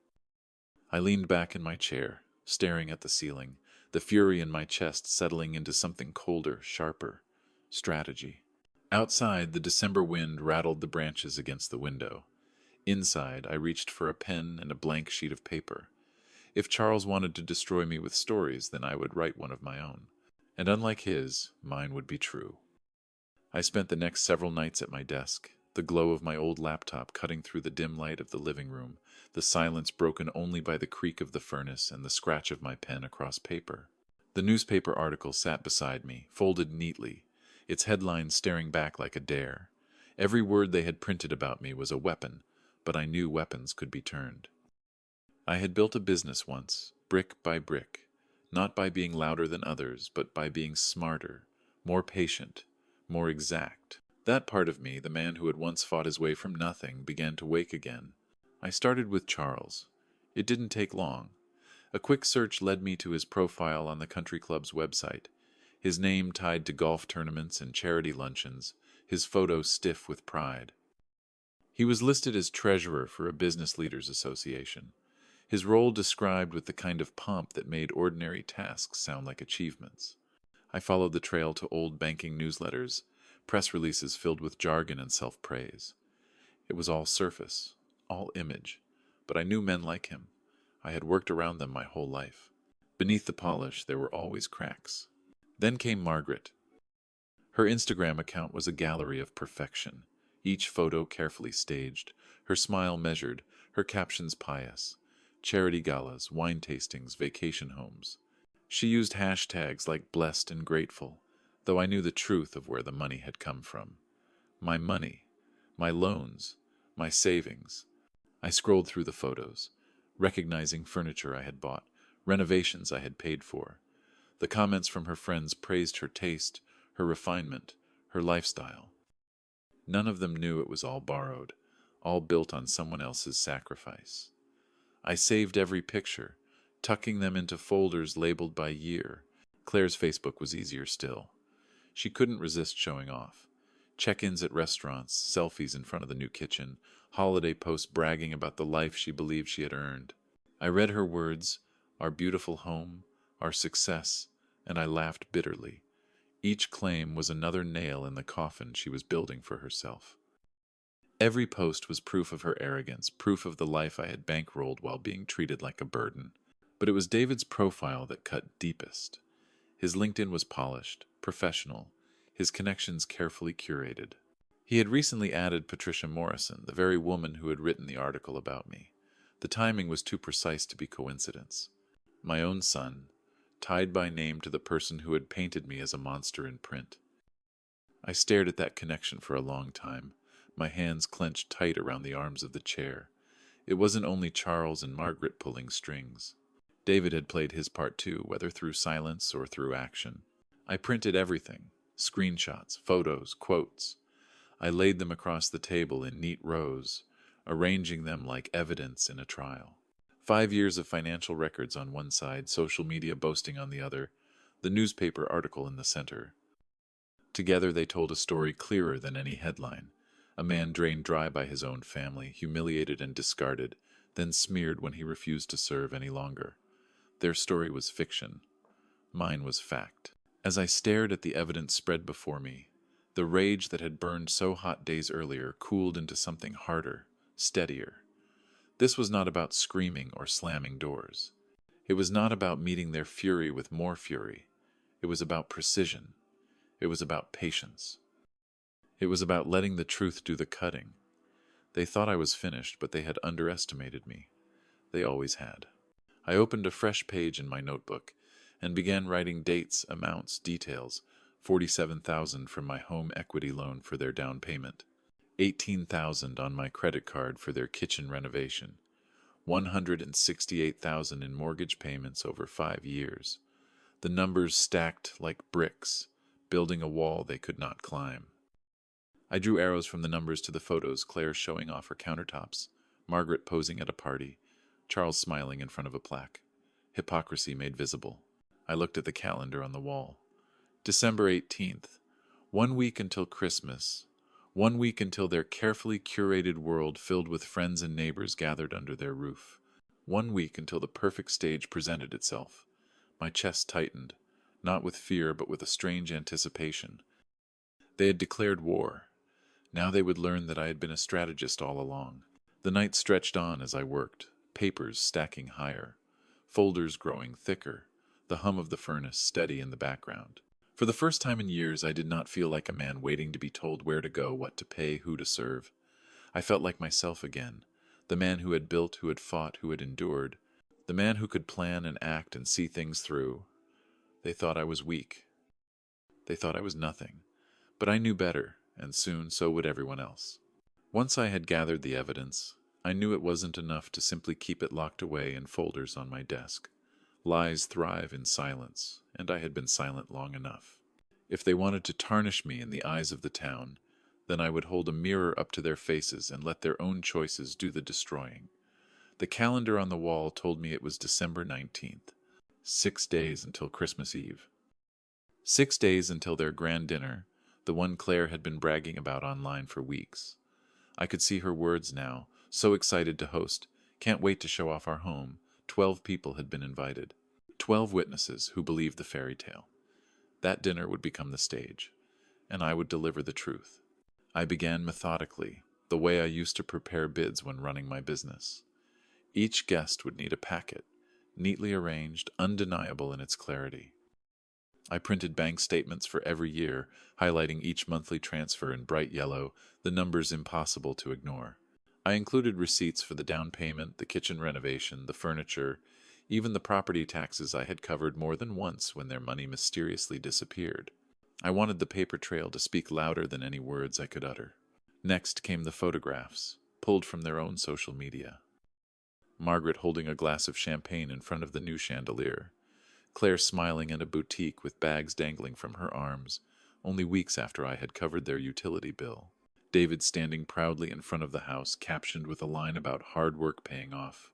I leaned back in my chair, staring at the ceiling, the fury in my chest settling into something colder, sharper. Strategy. Outside, the December wind rattled the branches against the window. Inside, I reached for a pen and a blank sheet of paper. If Charles wanted to destroy me with stories, then I would write one of my own. And unlike his, mine would be true. I spent the next several nights at my desk, the glow of my old laptop cutting through the dim light of the living room, the silence broken only by the creak of the furnace and the scratch of my pen across paper. The newspaper article sat beside me, folded neatly, its headlines staring back like a dare. Every word they had printed about me was a weapon, but I knew weapons could be turned. I had built a business once, brick by brick, not by being louder than others, but by being smarter, more patient, more exact. That part of me, the man who had once fought his way from nothing, began to wake again. I started with Charles. It didn't take long. A quick search led me to his profile on the country club's website, his name tied to golf tournaments and charity luncheons, his photo stiff with pride. He was listed as treasurer for a business leaders association, his role described with the kind of pomp that made ordinary tasks sound like achievements. I followed the trail to old banking newsletters, press releases filled with jargon and self-praise. It was all surface, all image, but I knew men like him. I had worked around them my whole life. Beneath the polish, there were always cracks. Then came Margaret. Her Instagram account was a gallery of perfection, each photo carefully staged, her smile measured, her captions pious. Charity galas, wine tastings, vacation homes. She used hashtags like blessed and grateful, though I knew the truth of where the money had come from. My money, my loans, my savings. I scrolled through the photos, recognizing furniture I had bought, renovations I had paid for. The comments from her friends praised her taste, her refinement, her lifestyle. None of them knew it was all borrowed, all built on someone else's sacrifice. I saved every picture, tucking them into folders labeled by year. Claire's Facebook was easier still. She couldn't resist showing off. Check-ins at restaurants, selfies in front of the new kitchen, holiday posts bragging about the life she believed she had earned. I read her words, our beautiful home, our success, and I laughed bitterly. Each claim was another nail in the coffin she was building for herself. Every post was proof of her arrogance, proof of the life I had bankrolled while being treated like a burden. But it was David's profile that cut deepest. His LinkedIn was polished, professional, his connections carefully curated. He had recently added Patricia Morrison, the very woman who had written the article about me. The timing was too precise to be coincidence. My own son, tied by name to the person who had painted me as a monster in print. I stared at that connection for a long time, my hands clenched tight around the arms of the chair. It wasn't only Charles and Margaret pulling strings. David had played his part too, whether through silence or through action. I printed everything, screenshots, photos, quotes. I laid them across the table in neat rows, arranging them like evidence in a trial. 5 years of financial records on one side, social media boasting on the other, the newspaper article in the center. Together they told a story clearer than any headline. A man drained dry by his own family, humiliated and discarded, then smeared when he refused to serve any longer. Their story was fiction. Mine was fact. As I stared at the evidence spread before me, the rage that had burned so hot days earlier cooled into something harder, steadier. This was not about screaming or slamming doors. It was not about meeting their fury with more fury. It was about precision. It was about patience. It was about letting the truth do the cutting. They thought I was finished, but they had underestimated me. They always had. I opened a fresh page in my notebook and began writing dates, amounts, details. 47,000 from my home equity loan for their down payment. 18,000 on my credit card for their kitchen renovation. 168,000 in mortgage payments over 5 years. The numbers stacked like bricks, building a wall they could not climb. I drew arrows from the numbers to the photos, Claire showing off her countertops, Margaret posing at a party, Charles smiling in front of a plaque. Hypocrisy made visible. I looked at the calendar on the wall. December 18th. 1 week until Christmas. 1 week until their carefully curated world filled with friends and neighbors gathered under their roof. 1 week until the perfect stage presented itself. My chest tightened, not with fear but with a strange anticipation. They had declared war. Now they would learn that I had been a strategist all along. The night stretched on as I worked, papers stacking higher, folders growing thicker, the hum of the furnace steady in the background. For the first time in years, I did not feel like a man waiting to be told where to go, what to pay, who to serve. I felt like myself again, the man who had built, who had fought, who had endured, the man who could plan and act and see things through. They thought I was weak. They thought I was nothing. But I knew better, and soon so would everyone else. Once I had gathered the evidence, I knew it wasn't enough to simply keep it locked away in folders on my desk. Lies thrive in silence, and I had been silent long enough. If they wanted to tarnish me in the eyes of the town, then I would hold a mirror up to their faces and let their own choices do the destroying. The calendar on the wall told me it was December 19th, 6 days until Christmas Eve. 6 days until their grand dinner, the one Claire had been bragging about online for weeks. I could see her words now, so excited to host. Can't wait to show off our home. 12 people had been invited. 12 witnesses who believed the fairy tale. That dinner would become the stage. and I would deliver the truth. I began methodically, the way I used to prepare bids when running my business. Each guest would need a packet, neatly arranged, undeniable in its clarity. I printed bank statements for every year, highlighting each monthly transfer in bright yellow, the numbers impossible to ignore. I included receipts for the down payment, the kitchen renovation, the furniture, even the property taxes I had covered more than once when their money mysteriously disappeared. I wanted the paper trail to speak louder than any words I could utter. Next came the photographs, pulled from their own social media. Margaret holding a glass of champagne in front of the new chandelier. Claire smiling in a boutique with bags dangling from her arms, only weeks after I had covered their utility bill. David standing proudly in front of the house, captioned with a line about hard work paying off.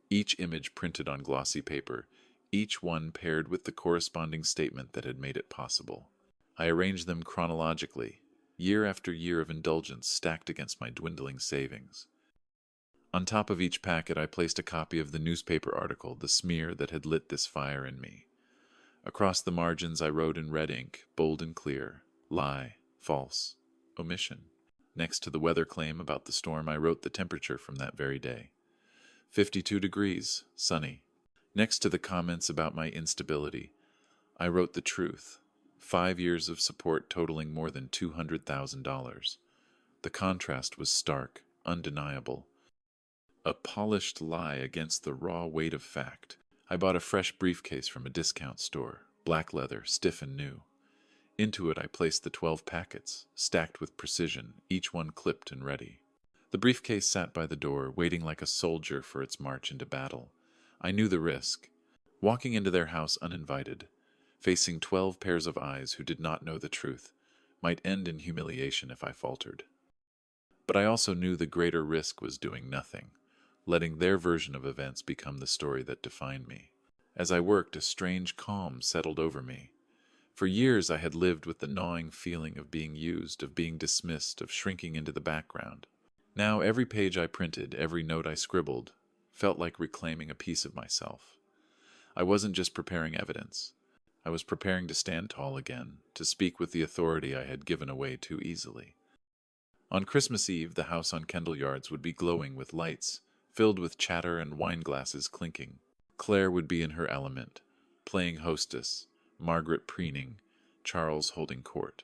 Each image printed on glossy paper, each one paired with the corresponding statement that had made it possible. I arranged them chronologically, year after year of indulgence stacked against my dwindling savings. On top of each packet I placed a copy of the newspaper article, the smear that had lit this fire in me. Across the margins I wrote in red ink, bold and clear, lie, false, omission. Next to the weather claim about the storm I wrote the temperature from that very day. 52 degrees, sunny. Next to the comments about my instability, I wrote the truth. 5 years of support totaling more than $200,000. The contrast was stark, undeniable. A polished lie against the raw weight of fact. I bought a fresh briefcase from a discount store, black leather, stiff and new. Into it I placed the 12 packets, stacked with precision, each one clipped and ready. The briefcase sat by the door, waiting like a soldier for its march into battle. I knew the risk. Walking into their house uninvited, facing 12 pairs of eyes who did not know the truth, might end in humiliation if I faltered. But I also knew the greater risk was doing nothing, letting their version of events become the story that defined me. As I worked, a strange calm settled over me. For years I had lived with the gnawing feeling of being used, of being dismissed, of shrinking into the background. Now every page I printed, every note I scribbled, felt like reclaiming a piece of myself. I wasn't just preparing evidence. I was preparing to stand tall again, to speak with the authority I had given away too easily. On Christmas Eve, the house on Kendall Yards would be glowing with lights, filled with chatter and wine glasses clinking. Claire would be in her element, playing hostess, Margaret preening, Charles holding court.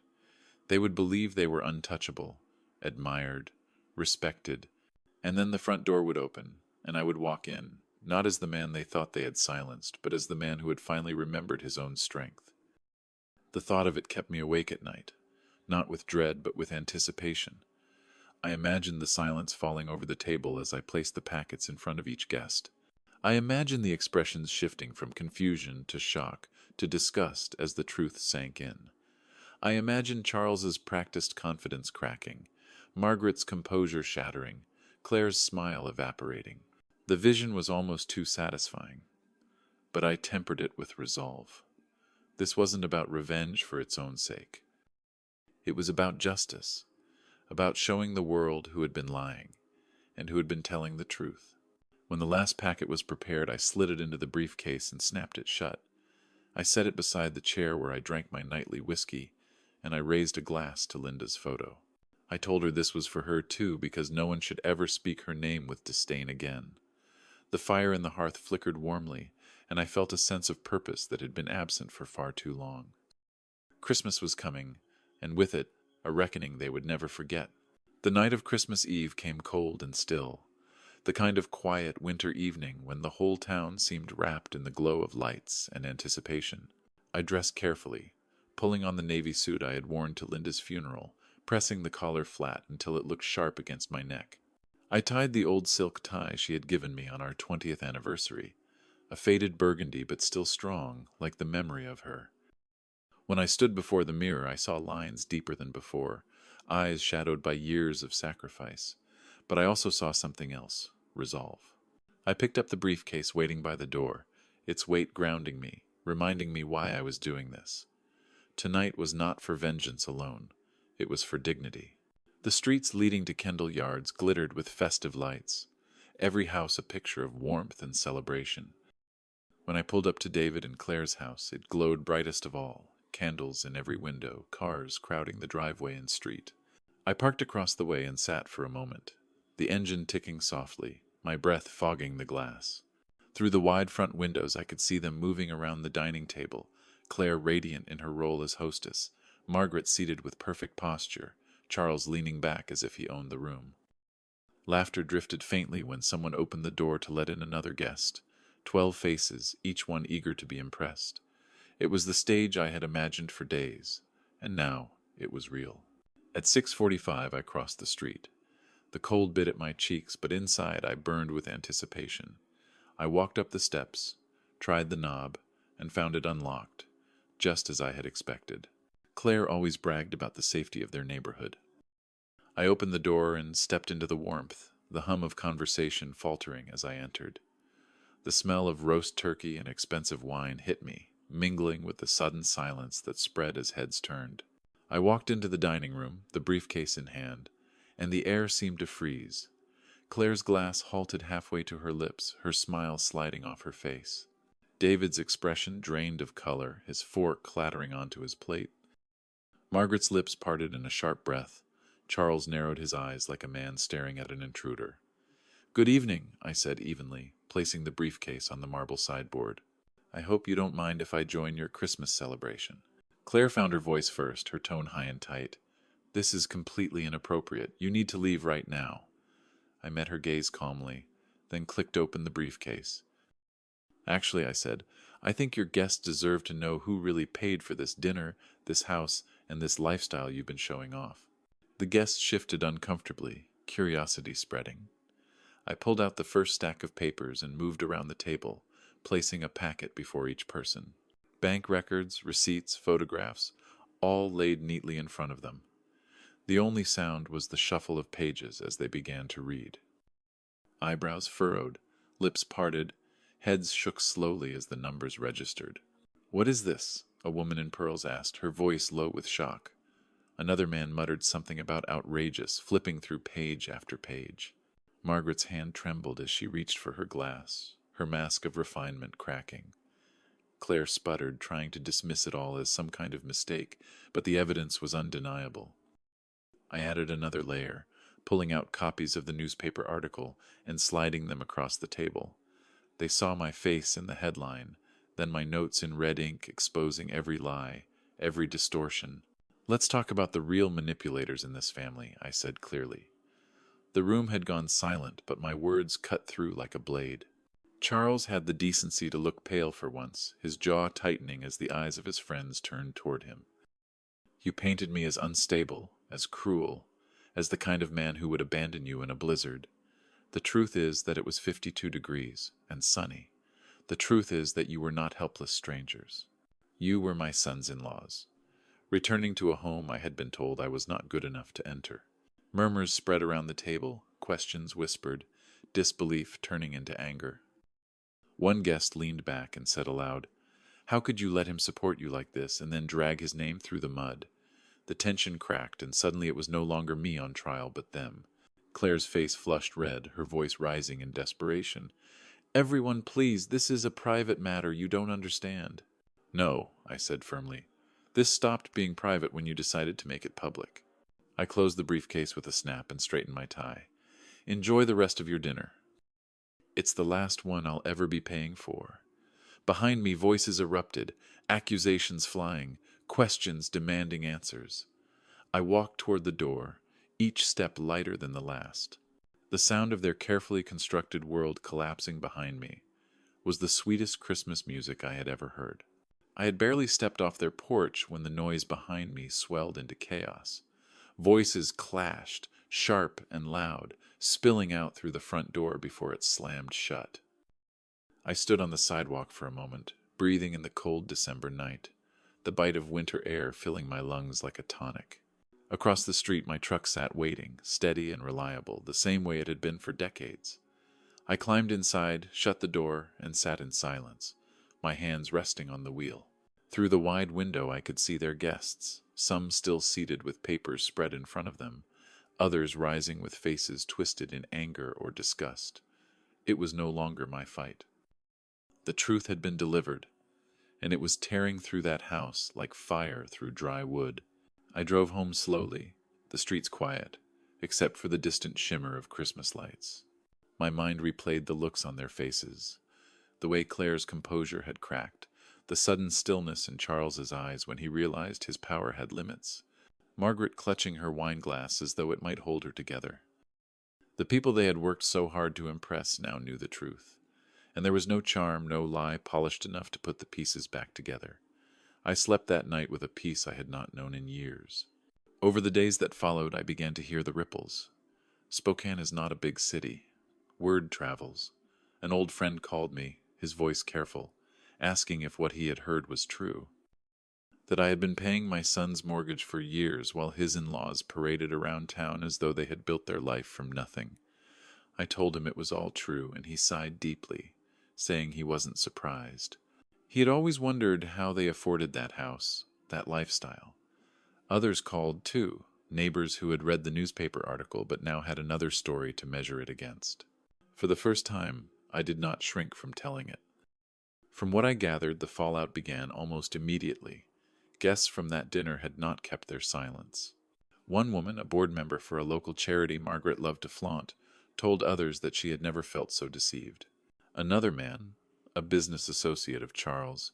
They would believe they were untouchable, admired, respected, and then the front door would open, and I would walk in, not as the man they thought they had silenced, but as the man who had finally remembered his own strength. The thought of it kept me awake at night, not with dread but with anticipation. I imagined the silence falling over the table as I placed the packets in front of each guest. I imagined the expressions shifting from confusion to shock to disgust as the truth sank in. I imagined Charles's practiced confidence cracking, Margaret's composure shattering, Claire's smile evaporating. The vision was almost too satisfying, but I tempered it with resolve. This wasn't about revenge for its own sake. It was about justice, about showing the world who had been lying, and who had been telling the truth. When the last packet was prepared, I slid it into the briefcase and snapped it shut. I set it beside the chair where I drank my nightly whiskey, and I raised a glass to Linda's photo. I told her this was for her too, because no one should ever speak her name with disdain again. The fire in the hearth flickered warmly, and I felt a sense of purpose that had been absent for far too long. Christmas was coming, and with it, a reckoning they would never forget. The night of Christmas Eve came cold and still, the kind of quiet winter evening when the whole town seemed wrapped in the glow of lights and anticipation. I dressed carefully, pulling on the navy suit I had worn to Linda's funeral, pressing the collar flat until it looked sharp against my neck. I tied the old silk tie she had given me on our 20th anniversary, a faded burgundy but still strong, like the memory of her. When I stood before the mirror, I saw lines deeper than before, eyes shadowed by years of sacrifice. But I also saw something else, resolve. I picked up the briefcase waiting by the door, its weight grounding me, reminding me why I was doing this. Tonight was not for vengeance alone. It was for dignity. The streets leading to Kendall Yards glittered with festive lights, every house a picture of warmth and celebration. When I pulled up to David and Claire's house, it glowed brightest of all, candles in every window, cars crowding the driveway and street. I parked across the way and sat for a moment, the engine ticking softly, my breath fogging the glass. Through the wide front windows I could see them moving around the dining table, Claire radiant in her role as hostess, Margaret seated with perfect posture, Charles leaning back as if he owned the room. Laughter drifted faintly when someone opened the door to let in another guest. 12 faces, each one eager to be impressed. It was the stage I had imagined for days, and now it was real. At 6:45 I crossed the street. The cold bit at my cheeks, but inside I burned with anticipation. I walked up the steps, tried the knob, and found it unlocked, just as I had expected. Claire always bragged about the safety of their neighborhood. I opened the door and stepped into the warmth, the hum of conversation faltering as I entered. The smell of roast turkey and expensive wine hit me, mingling with the sudden silence that spread as heads turned. I walked into the dining room, the briefcase in hand, and the air seemed to freeze. Claire's glass halted halfway to her lips, her smile sliding off her face. David's expression drained of color, his fork clattering onto his plate. Margaret's lips parted in a sharp breath. Charles narrowed his eyes like a man staring at an intruder. "Good evening," I said evenly, placing the briefcase on the marble sideboard. "I hope you don't mind if I join your Christmas celebration." Claire found her voice first, her tone high and tight. "This is completely inappropriate. You need to leave right now." I met her gaze calmly, then clicked open the briefcase. "Actually," I said, "I think your guests deserve to know who really paid for this dinner, this house, and this lifestyle you've been showing off." The guests shifted uncomfortably, curiosity spreading. I pulled out the first stack of papers and moved around the table, placing a packet before each person. Bank records, receipts, photographs, all laid neatly in front of them. The only sound was the shuffle of pages as they began to read. Eyebrows furrowed, lips parted, heads shook slowly as the numbers registered. "What is this?" a woman in pearls asked, her voice low with shock. Another man muttered something about outrageous, flipping through page after page. Margaret's hand trembled as she reached for her glass, her mask of refinement cracking. Claire sputtered, trying to dismiss it all as some kind of mistake, but the evidence was undeniable. I added another layer, pulling out copies of the newspaper article and sliding them across the table. They saw my face in the headline, then my notes in red ink exposing every lie, every distortion. "Let's talk about the real manipulators in this family," I said clearly. The room had gone silent, but my words cut through like a blade. Charles had the decency to look pale for once, his jaw tightening as the eyes of his friends turned toward him. "You painted me as unstable, as cruel, as the kind of man who would abandon you in a blizzard. The truth is that it was 52 degrees, and sunny. The truth is that you were not helpless strangers. You were my sons-in-laws." Returning to a home I had been told I was not good enough to enter. Murmurs spread around the table, questions whispered, disbelief turning into anger. One guest leaned back and said aloud, "How could you let him support you like this and then drag his name through the mud?" The tension cracked, and suddenly it was no longer me on trial but them. Claire's face flushed red, her voice rising in desperation. "Everyone, please, this is a private matter. You don't understand." "No," I said firmly. "This stopped being private when you decided to make it public." I closed the briefcase with a snap and straightened my tie. "Enjoy the rest of your dinner." It's the last one I'll ever be paying for. Behind me, voices erupted, accusations flying, questions demanding answers. I walked toward the door, each step lighter than the last. The sound of their carefully constructed world collapsing behind me was the sweetest Christmas music I had ever heard. I had barely stepped off their porch when the noise behind me swelled into chaos. Voices clashed, sharp and loud, spilling out through the front door before it slammed shut. I stood on the sidewalk for a moment, breathing in the cold December night, the bite of winter air filling my lungs like a tonic. Across the street my truck sat waiting, steady and reliable, the same way it had been for decades. I climbed inside, shut the door, and sat in silence, my hands resting on the wheel. Through the wide window I could see their guests, some still seated with papers spread in front of them, others rising with faces twisted in anger or disgust. It was no longer my fight. The truth had been delivered, and it was tearing through that house like fire through dry wood. I drove home slowly, the streets quiet, except for the distant shimmer of Christmas lights. My mind replayed the looks on their faces, the way Claire's composure had cracked, the sudden stillness in Charles's eyes when he realized his power had limits, Margaret clutching her wine glass as though it might hold her together. The people they had worked so hard to impress now knew the truth, and there was no charm, no lie polished enough to put the pieces back together. I slept that night with a peace I had not known in years. Over the days that followed, I began to hear the ripples. Spokane is not a big city. Word travels. An old friend called me, his voice careful, asking if what he had heard was true. That I had been paying my son's mortgage for years while his in-laws paraded around town as though they had built their life from nothing. I told him it was all true, and he sighed deeply, saying he wasn't surprised. He had always wondered how they afforded that house, that lifestyle. Others called, too, neighbors who had read the newspaper article but now had another story to measure it against. For the first time, I did not shrink from telling it. From what I gathered, the fallout began almost immediately. Guests from that dinner had not kept their silence. One woman, a board member for a local charity Margaret loved to flaunt, told others that she had never felt so deceived. Another man, a business associate of Charles,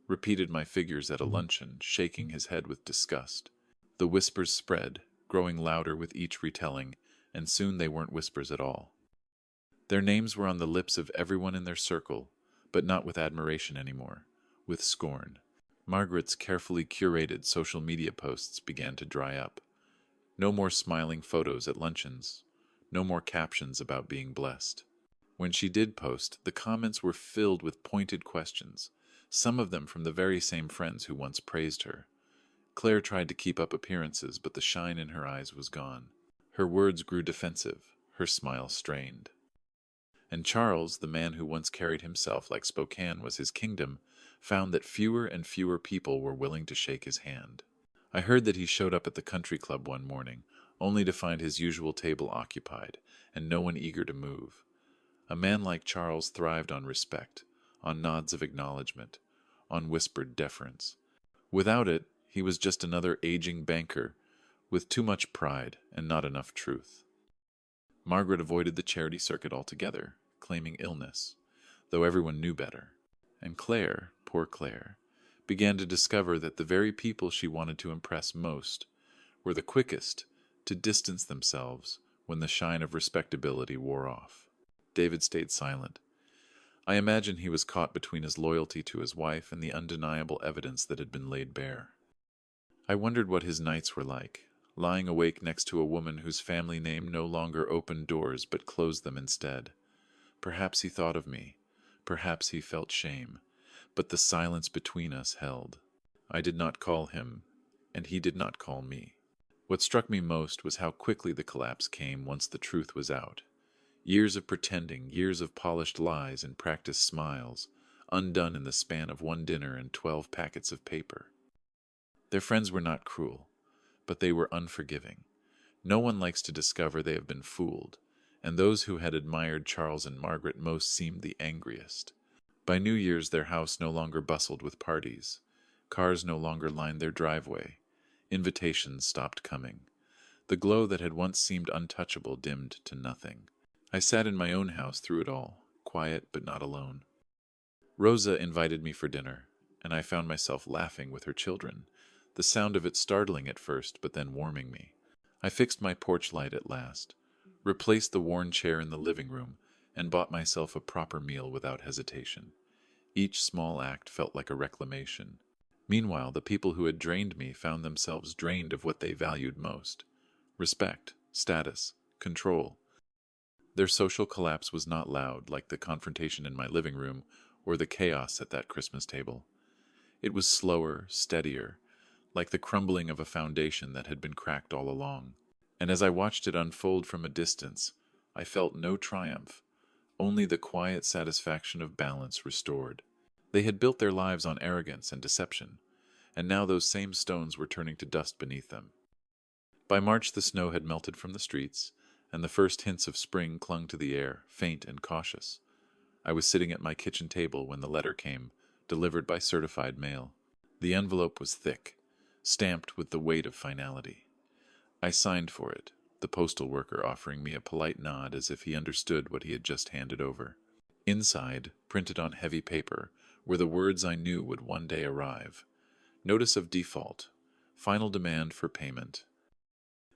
repeated my figures at a luncheon, shaking his head with disgust. The whispers spread, growing louder with each retelling, and soon they weren't whispers at all. Their names were on the lips of everyone in their circle, but not with admiration anymore, with scorn. Margaret's carefully curated social media posts began to dry up. No more smiling photos at luncheons, no more captions about being blessed. When she did post, the comments were filled with pointed questions, some of them from the very same friends who once praised her. Claire tried to keep up appearances, but the shine in her eyes was gone. Her words grew defensive, her smile strained. And Charles, the man who once carried himself like Spokane was his kingdom, found that fewer and fewer people were willing to shake his hand. I heard that he showed up at the country club one morning, only to find his usual table occupied, and no one eager to move. A man like Charles thrived on respect, on nods of acknowledgement, on whispered deference. Without it, he was just another aging banker, with too much pride and not enough truth. Margaret avoided the charity circuit altogether, claiming illness, though everyone knew better. And Claire, poor Claire, began to discover that the very people she wanted to impress most were the quickest to distance themselves when the shine of respectability wore off. David stayed silent. I imagine he was caught between his loyalty to his wife and the undeniable evidence that had been laid bare. I wondered what his nights were like, lying awake next to a woman whose family name no longer opened doors but closed them instead. Perhaps he thought of me. Perhaps he felt shame. But the silence between us held. I did not call him, and he did not call me. What struck me most was how quickly the collapse came once the truth was out. Years of pretending, years of polished lies and practiced smiles, undone in the span of one dinner and 12 packets of paper. Their friends were not cruel, but they were unforgiving. No one likes to discover they have been fooled, and those who had admired Charles and Margaret most seemed the angriest. By New Year's their house no longer bustled with parties. Cars no longer lined their driveway. Invitations stopped coming. The glow that had once seemed untouchable dimmed to nothing. I sat in my own house through it all, quiet but not alone. Rosa invited me for dinner, and I found myself laughing with her children, the sound of it startling at first but then warming me. I fixed my porch light at last, replaced the worn chair in the living room, and bought myself a proper meal without hesitation. Each small act felt like a reclamation. Meanwhile, the people who had drained me found themselves drained of what they valued most: respect, status, control. Their social collapse was not loud, like the confrontation in my living room or the chaos at that Christmas table. It was slower, steadier, like the crumbling of a foundation that had been cracked all along. And as I watched it unfold from a distance, I felt no triumph, only the quiet satisfaction of balance restored. They had built their lives on arrogance and deception, and now those same stones were turning to dust beneath them. By March the snow had melted from the streets, and the first hints of spring clung to the air, faint and cautious. I was sitting at my kitchen table when the letter came, delivered by certified mail. The envelope was thick, stamped with the weight of finality. I signed for it, the postal worker offering me a polite nod as if he understood what he had just handed over. Inside, printed on heavy paper, were the words I knew would one day arrive. Notice of default. Final demand for payment.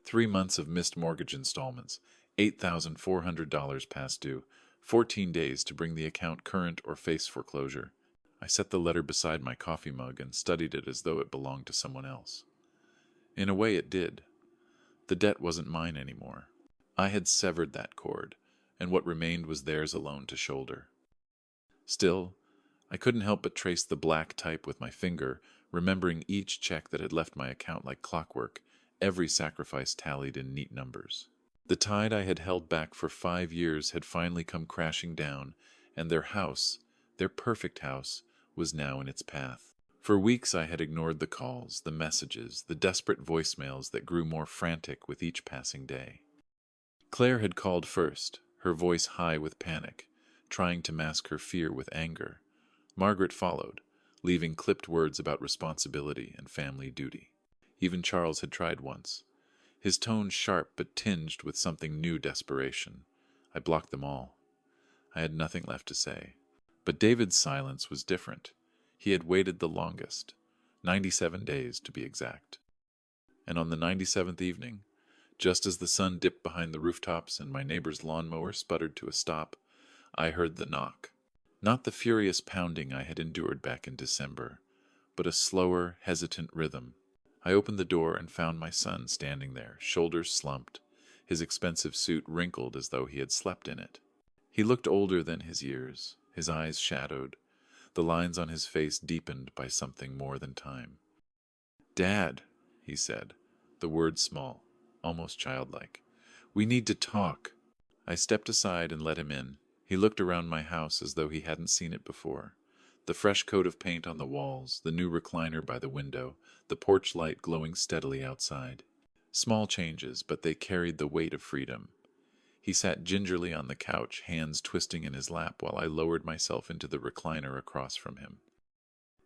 3 months of missed mortgage installments. $8,400 past due. 14 days to bring the account current or face foreclosure. I set the letter beside my coffee mug and studied it as though it belonged to someone else. In a way it did. The debt wasn't mine anymore. I had severed that cord, and what remained was theirs alone to shoulder. Still, I couldn't help but trace the black type with my finger, remembering each check that had left my account like clockwork, every sacrifice tallied in neat numbers. The tide I had held back for 5 years had finally come crashing down, and their house, their perfect house, was now in its path. For weeks I had ignored the calls, the messages, the desperate voicemails that grew more frantic with each passing day. Claire had called first, her voice high with panic, trying to mask her fear with anger. Margaret followed, leaving clipped words about responsibility and family duty. Even Charles had tried once, his tone sharp but tinged with something new desperation. I blocked them all. I had nothing left to say. But David's silence was different. He had waited the longest, 97 days to be exact. And on the 97th evening, just as the sun dipped behind the rooftops and my neighbor's lawnmower sputtered to a stop, I heard the knock. Not the furious pounding I had endured back in December, but a slower, hesitant rhythm. I opened the door and found my son standing there, shoulders slumped, his expensive suit wrinkled as though he had slept in it. He looked older than his years, his eyes shadowed, the lines on his face deepened by something more than time. "Dad," he said, the words small, almost childlike. "We need to talk." I stepped aside and let him in. He looked around my house as though he hadn't seen it before. The fresh coat of paint on the walls, the new recliner by the window, the porch light glowing steadily outside. Small changes, but they carried the weight of freedom. He sat gingerly on the couch, hands twisting in his lap while I lowered myself into the recliner across from him.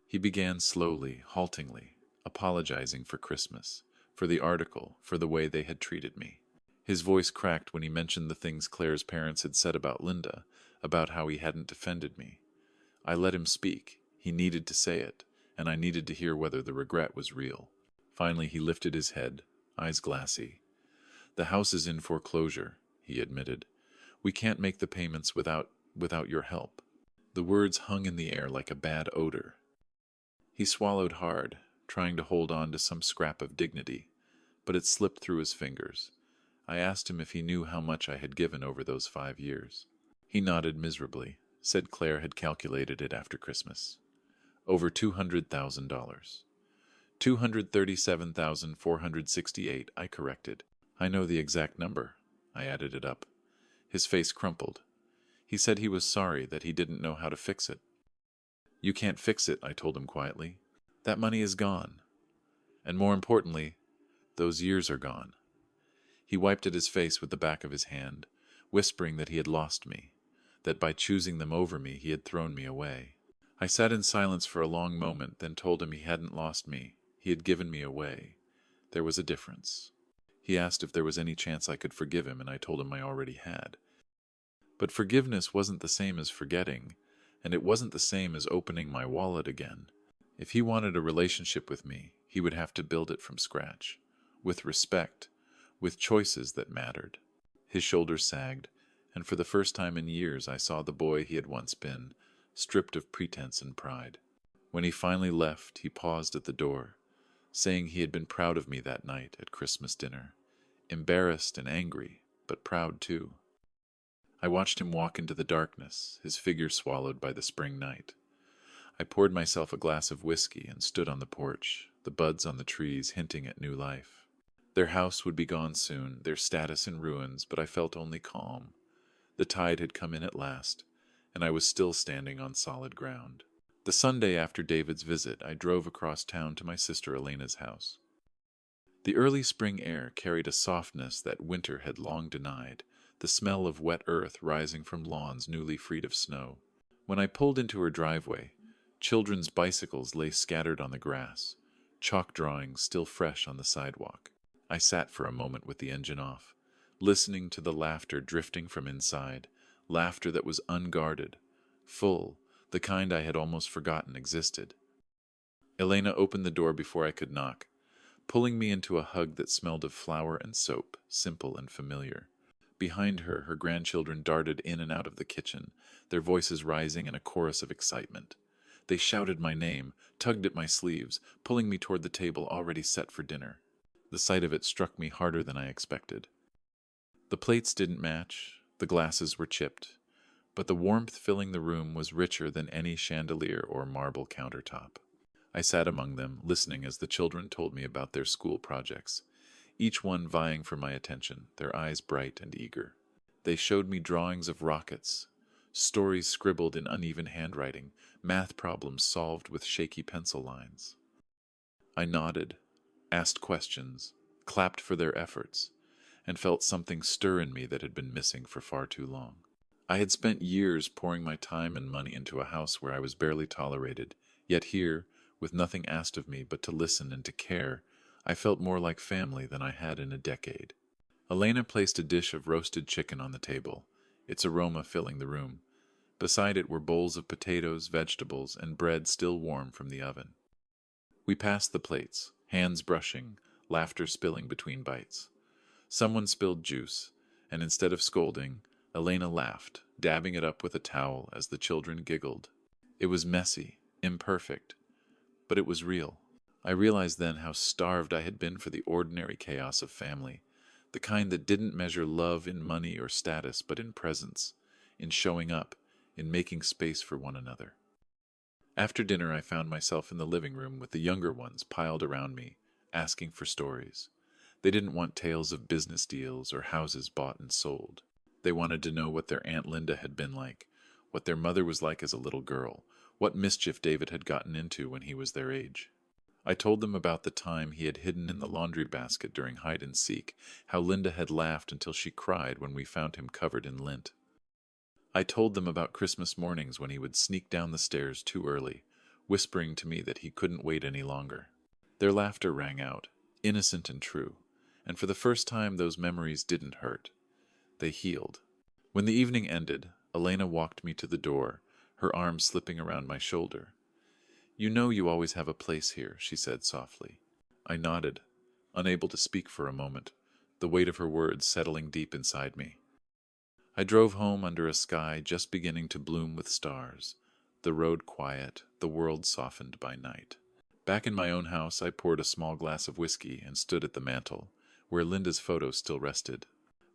He began slowly, haltingly, apologizing for Christmas, for the article, for the way they had treated me. His voice cracked when he mentioned the things Claire's parents had said about Linda, about how he hadn't defended me. I let him speak. He needed to say it, and I needed to hear whether the regret was real. Finally he lifted his head, eyes glassy. "The house is in foreclosure," he admitted. "We can't make the payments without your help." The words hung in the air like a bad odor. He swallowed hard, trying to hold on to some scrap of dignity, but it slipped through his fingers. I asked him if he knew how much I had given over those 5 years. He nodded miserably, said Claire had calculated it after Christmas. Over $200,000. 237,468, I corrected. "I know the exact number." I added it up. His face crumpled. He said he was sorry that he didn't know how to fix it. "You can't fix it," I told him quietly. "That money is gone. And more importantly, those years are gone." He wiped at his face with the back of his hand, whispering that he had lost me, that by choosing them over me he had thrown me away. I sat in silence for a long moment, then told him he hadn't lost me. He had given me away. There was a difference. He asked if there was any chance I could forgive him, and I told him I already had. But forgiveness wasn't the same as forgetting, and it wasn't the same as opening my wallet again. If he wanted a relationship with me, he would have to build it from scratch, with respect, with choices that mattered. His shoulders sagged, and for the first time in years I saw the boy he had once been, stripped of pretense and pride. When he finally left, he paused at the door, saying he had been proud of me that night at Christmas dinner, embarrassed and angry, but proud too. I watched him walk into the darkness, his figure swallowed by the spring night. I poured myself a glass of whiskey and stood on the porch, the buds on the trees hinting at new life. Their house would be gone soon, their status in ruins, but I felt only calm. The tide had come in at last, and I was still standing on solid ground. The Sunday after David's visit, I drove across town to my sister Elena's house. The early spring air carried a softness that winter had long denied, the smell of wet earth rising from lawns newly freed of snow. When I pulled into her driveway, Children's bicycles lay scattered on the grass, chalk drawings still fresh on the sidewalk. I sat for a moment with the engine off, listening to the laughter drifting from inside, laughter that was unguarded, full, the kind I had almost forgotten existed. Elena opened the door before I could knock, pulling me into a hug that smelled of flour and soap, simple and familiar. Behind her, her grandchildren darted in and out of the kitchen, their voices rising in a chorus of excitement. They shouted my name, tugged at my sleeves, pulling me toward the table already set for dinner. The sight of it struck me harder than I expected. The plates didn't match, the glasses were chipped, but the warmth filling the room was richer than any chandelier or marble countertop. I sat among them, listening as the children told me about their school projects, each one vying for my attention, their eyes bright and eager. They showed me drawings of rockets, stories scribbled in uneven handwriting, math problems solved with shaky pencil lines. I nodded, asked questions, clapped for their efforts, and felt something stir in me that had been missing for far too long. I had spent years pouring my time and money into a house where I was barely tolerated, yet here, with nothing asked of me but to listen and to care, I felt more like family than I had in a decade. Elena placed a dish of roasted chicken on the table, its aroma filling the room. Beside it were bowls of potatoes, vegetables, and bread still warm from the oven. We passed the plates, hands brushing, laughter spilling between bites. Someone spilled juice, and instead of scolding, Elena laughed, dabbing it up with a towel as the children giggled. It was messy, imperfect, but it was real. I realized then how starved I had been for the ordinary chaos of family, the kind that didn't measure love in money or status, but in presence, in showing up, in making space for one another. After dinner, I found myself in the living room with the younger ones piled around me, asking for stories. They didn't want tales of business deals or houses bought and sold. They wanted to know what their Aunt Linda had been like, what their mother was like as a little girl, what mischief David had gotten into when he was their age. I told them about the time he had hidden in the laundry basket during hide and seek, how Linda had laughed until she cried when we found him covered in lint. I told them about Christmas mornings when he would sneak down the stairs too early, whispering to me that he couldn't wait any longer. Their laughter rang out, innocent and true, and for the first time those memories didn't hurt. They healed. When the evening ended, Elena walked me to the door, her arm slipping around my shoulder. "You know you always have a place here," she said softly. I nodded, unable to speak for a moment, the weight of her words settling deep inside me. I drove home under a sky just beginning to bloom with stars, the road quiet, the world softened by night. Back in my own house, I poured a small glass of whiskey and stood at the mantel, where Linda's photo still rested.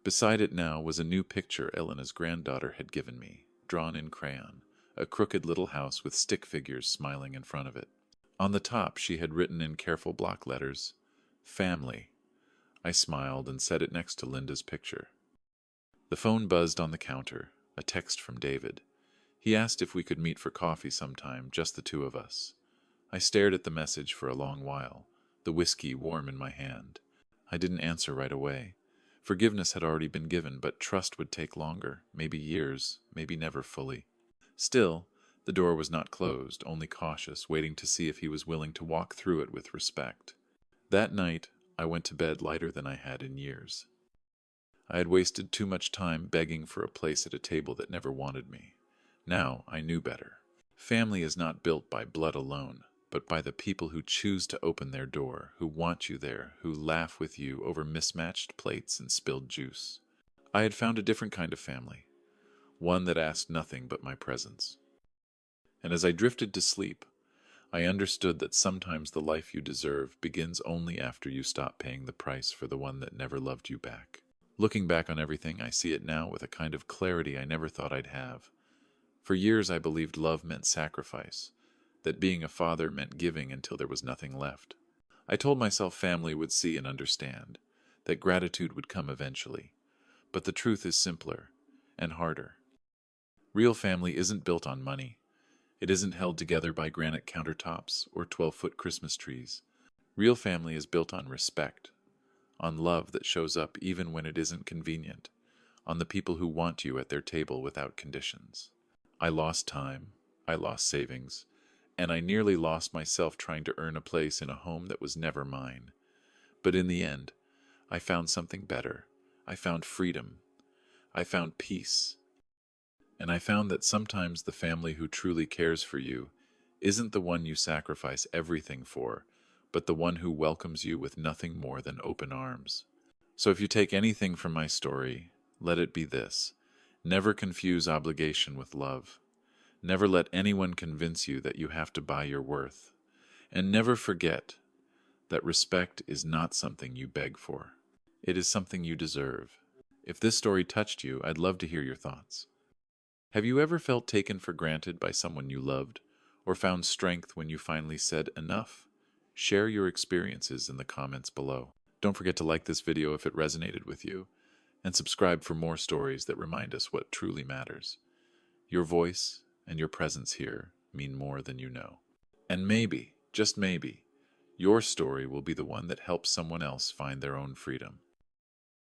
Beside it now was a new picture Elena's granddaughter had given me, drawn in crayon, a crooked little house with stick figures smiling in front of it. On the top she had written in careful block letters, "Family." I smiled and set it next to Linda's picture. The phone buzzed on the counter, a text from David. He asked if we could meet for coffee sometime, just the two of us. I stared at the message for a long while, the whiskey warm in my hand. I didn't answer right away. Forgiveness had already been given, but trust would take longer, maybe years, maybe never fully. Still, the door was not closed, only cautious, waiting to see if he was willing to walk through it with respect. That night, I went to bed lighter than I had in years. I had wasted too much time begging for a place at a table that never wanted me. Now I knew better. Family is not built by blood alone, but by the people who choose to open their door, who want you there, who laugh with you over mismatched plates and spilled juice. I had found a different kind of family, one that asked nothing but my presence. And as I drifted to sleep, I understood that sometimes the life you deserve begins only after you stop paying the price for the one that never loved you back. Looking back on everything, I see it now with a kind of clarity I never thought I'd have. For years I believed love meant sacrifice, that being a father meant giving until there was nothing left. I told myself family would see and understand, that gratitude would come eventually. But the truth is simpler and harder. Real family isn't built on money. It isn't held together by granite countertops or 12-foot Christmas trees. Real family is built on respect, on love that shows up even when it isn't convenient, on the people who want you at their table without conditions. I lost time, I lost savings, and I nearly lost myself trying to earn a place in a home that was never mine. But in the end, I found something better. I found freedom. I found peace. And I found that sometimes the family who truly cares for you isn't the one you sacrifice everything for, but the one who welcomes you with nothing more than open arms. So if you take anything from my story, let it be this: never confuse obligation with love. Never let anyone convince you that you have to buy your worth. And never forget that respect is not something you beg for. It is something you deserve. If this story touched you, I'd love to hear your thoughts. Have you ever felt taken for granted by someone you loved, or found strength when you finally said enough? Share your experiences in the comments below. Don't forget to like this video if it resonated with you, and subscribe for more stories that remind us what truly matters. Your voice and your presence here mean more than you know. And maybe, just maybe, your story will be the one that helps someone else find their own freedom.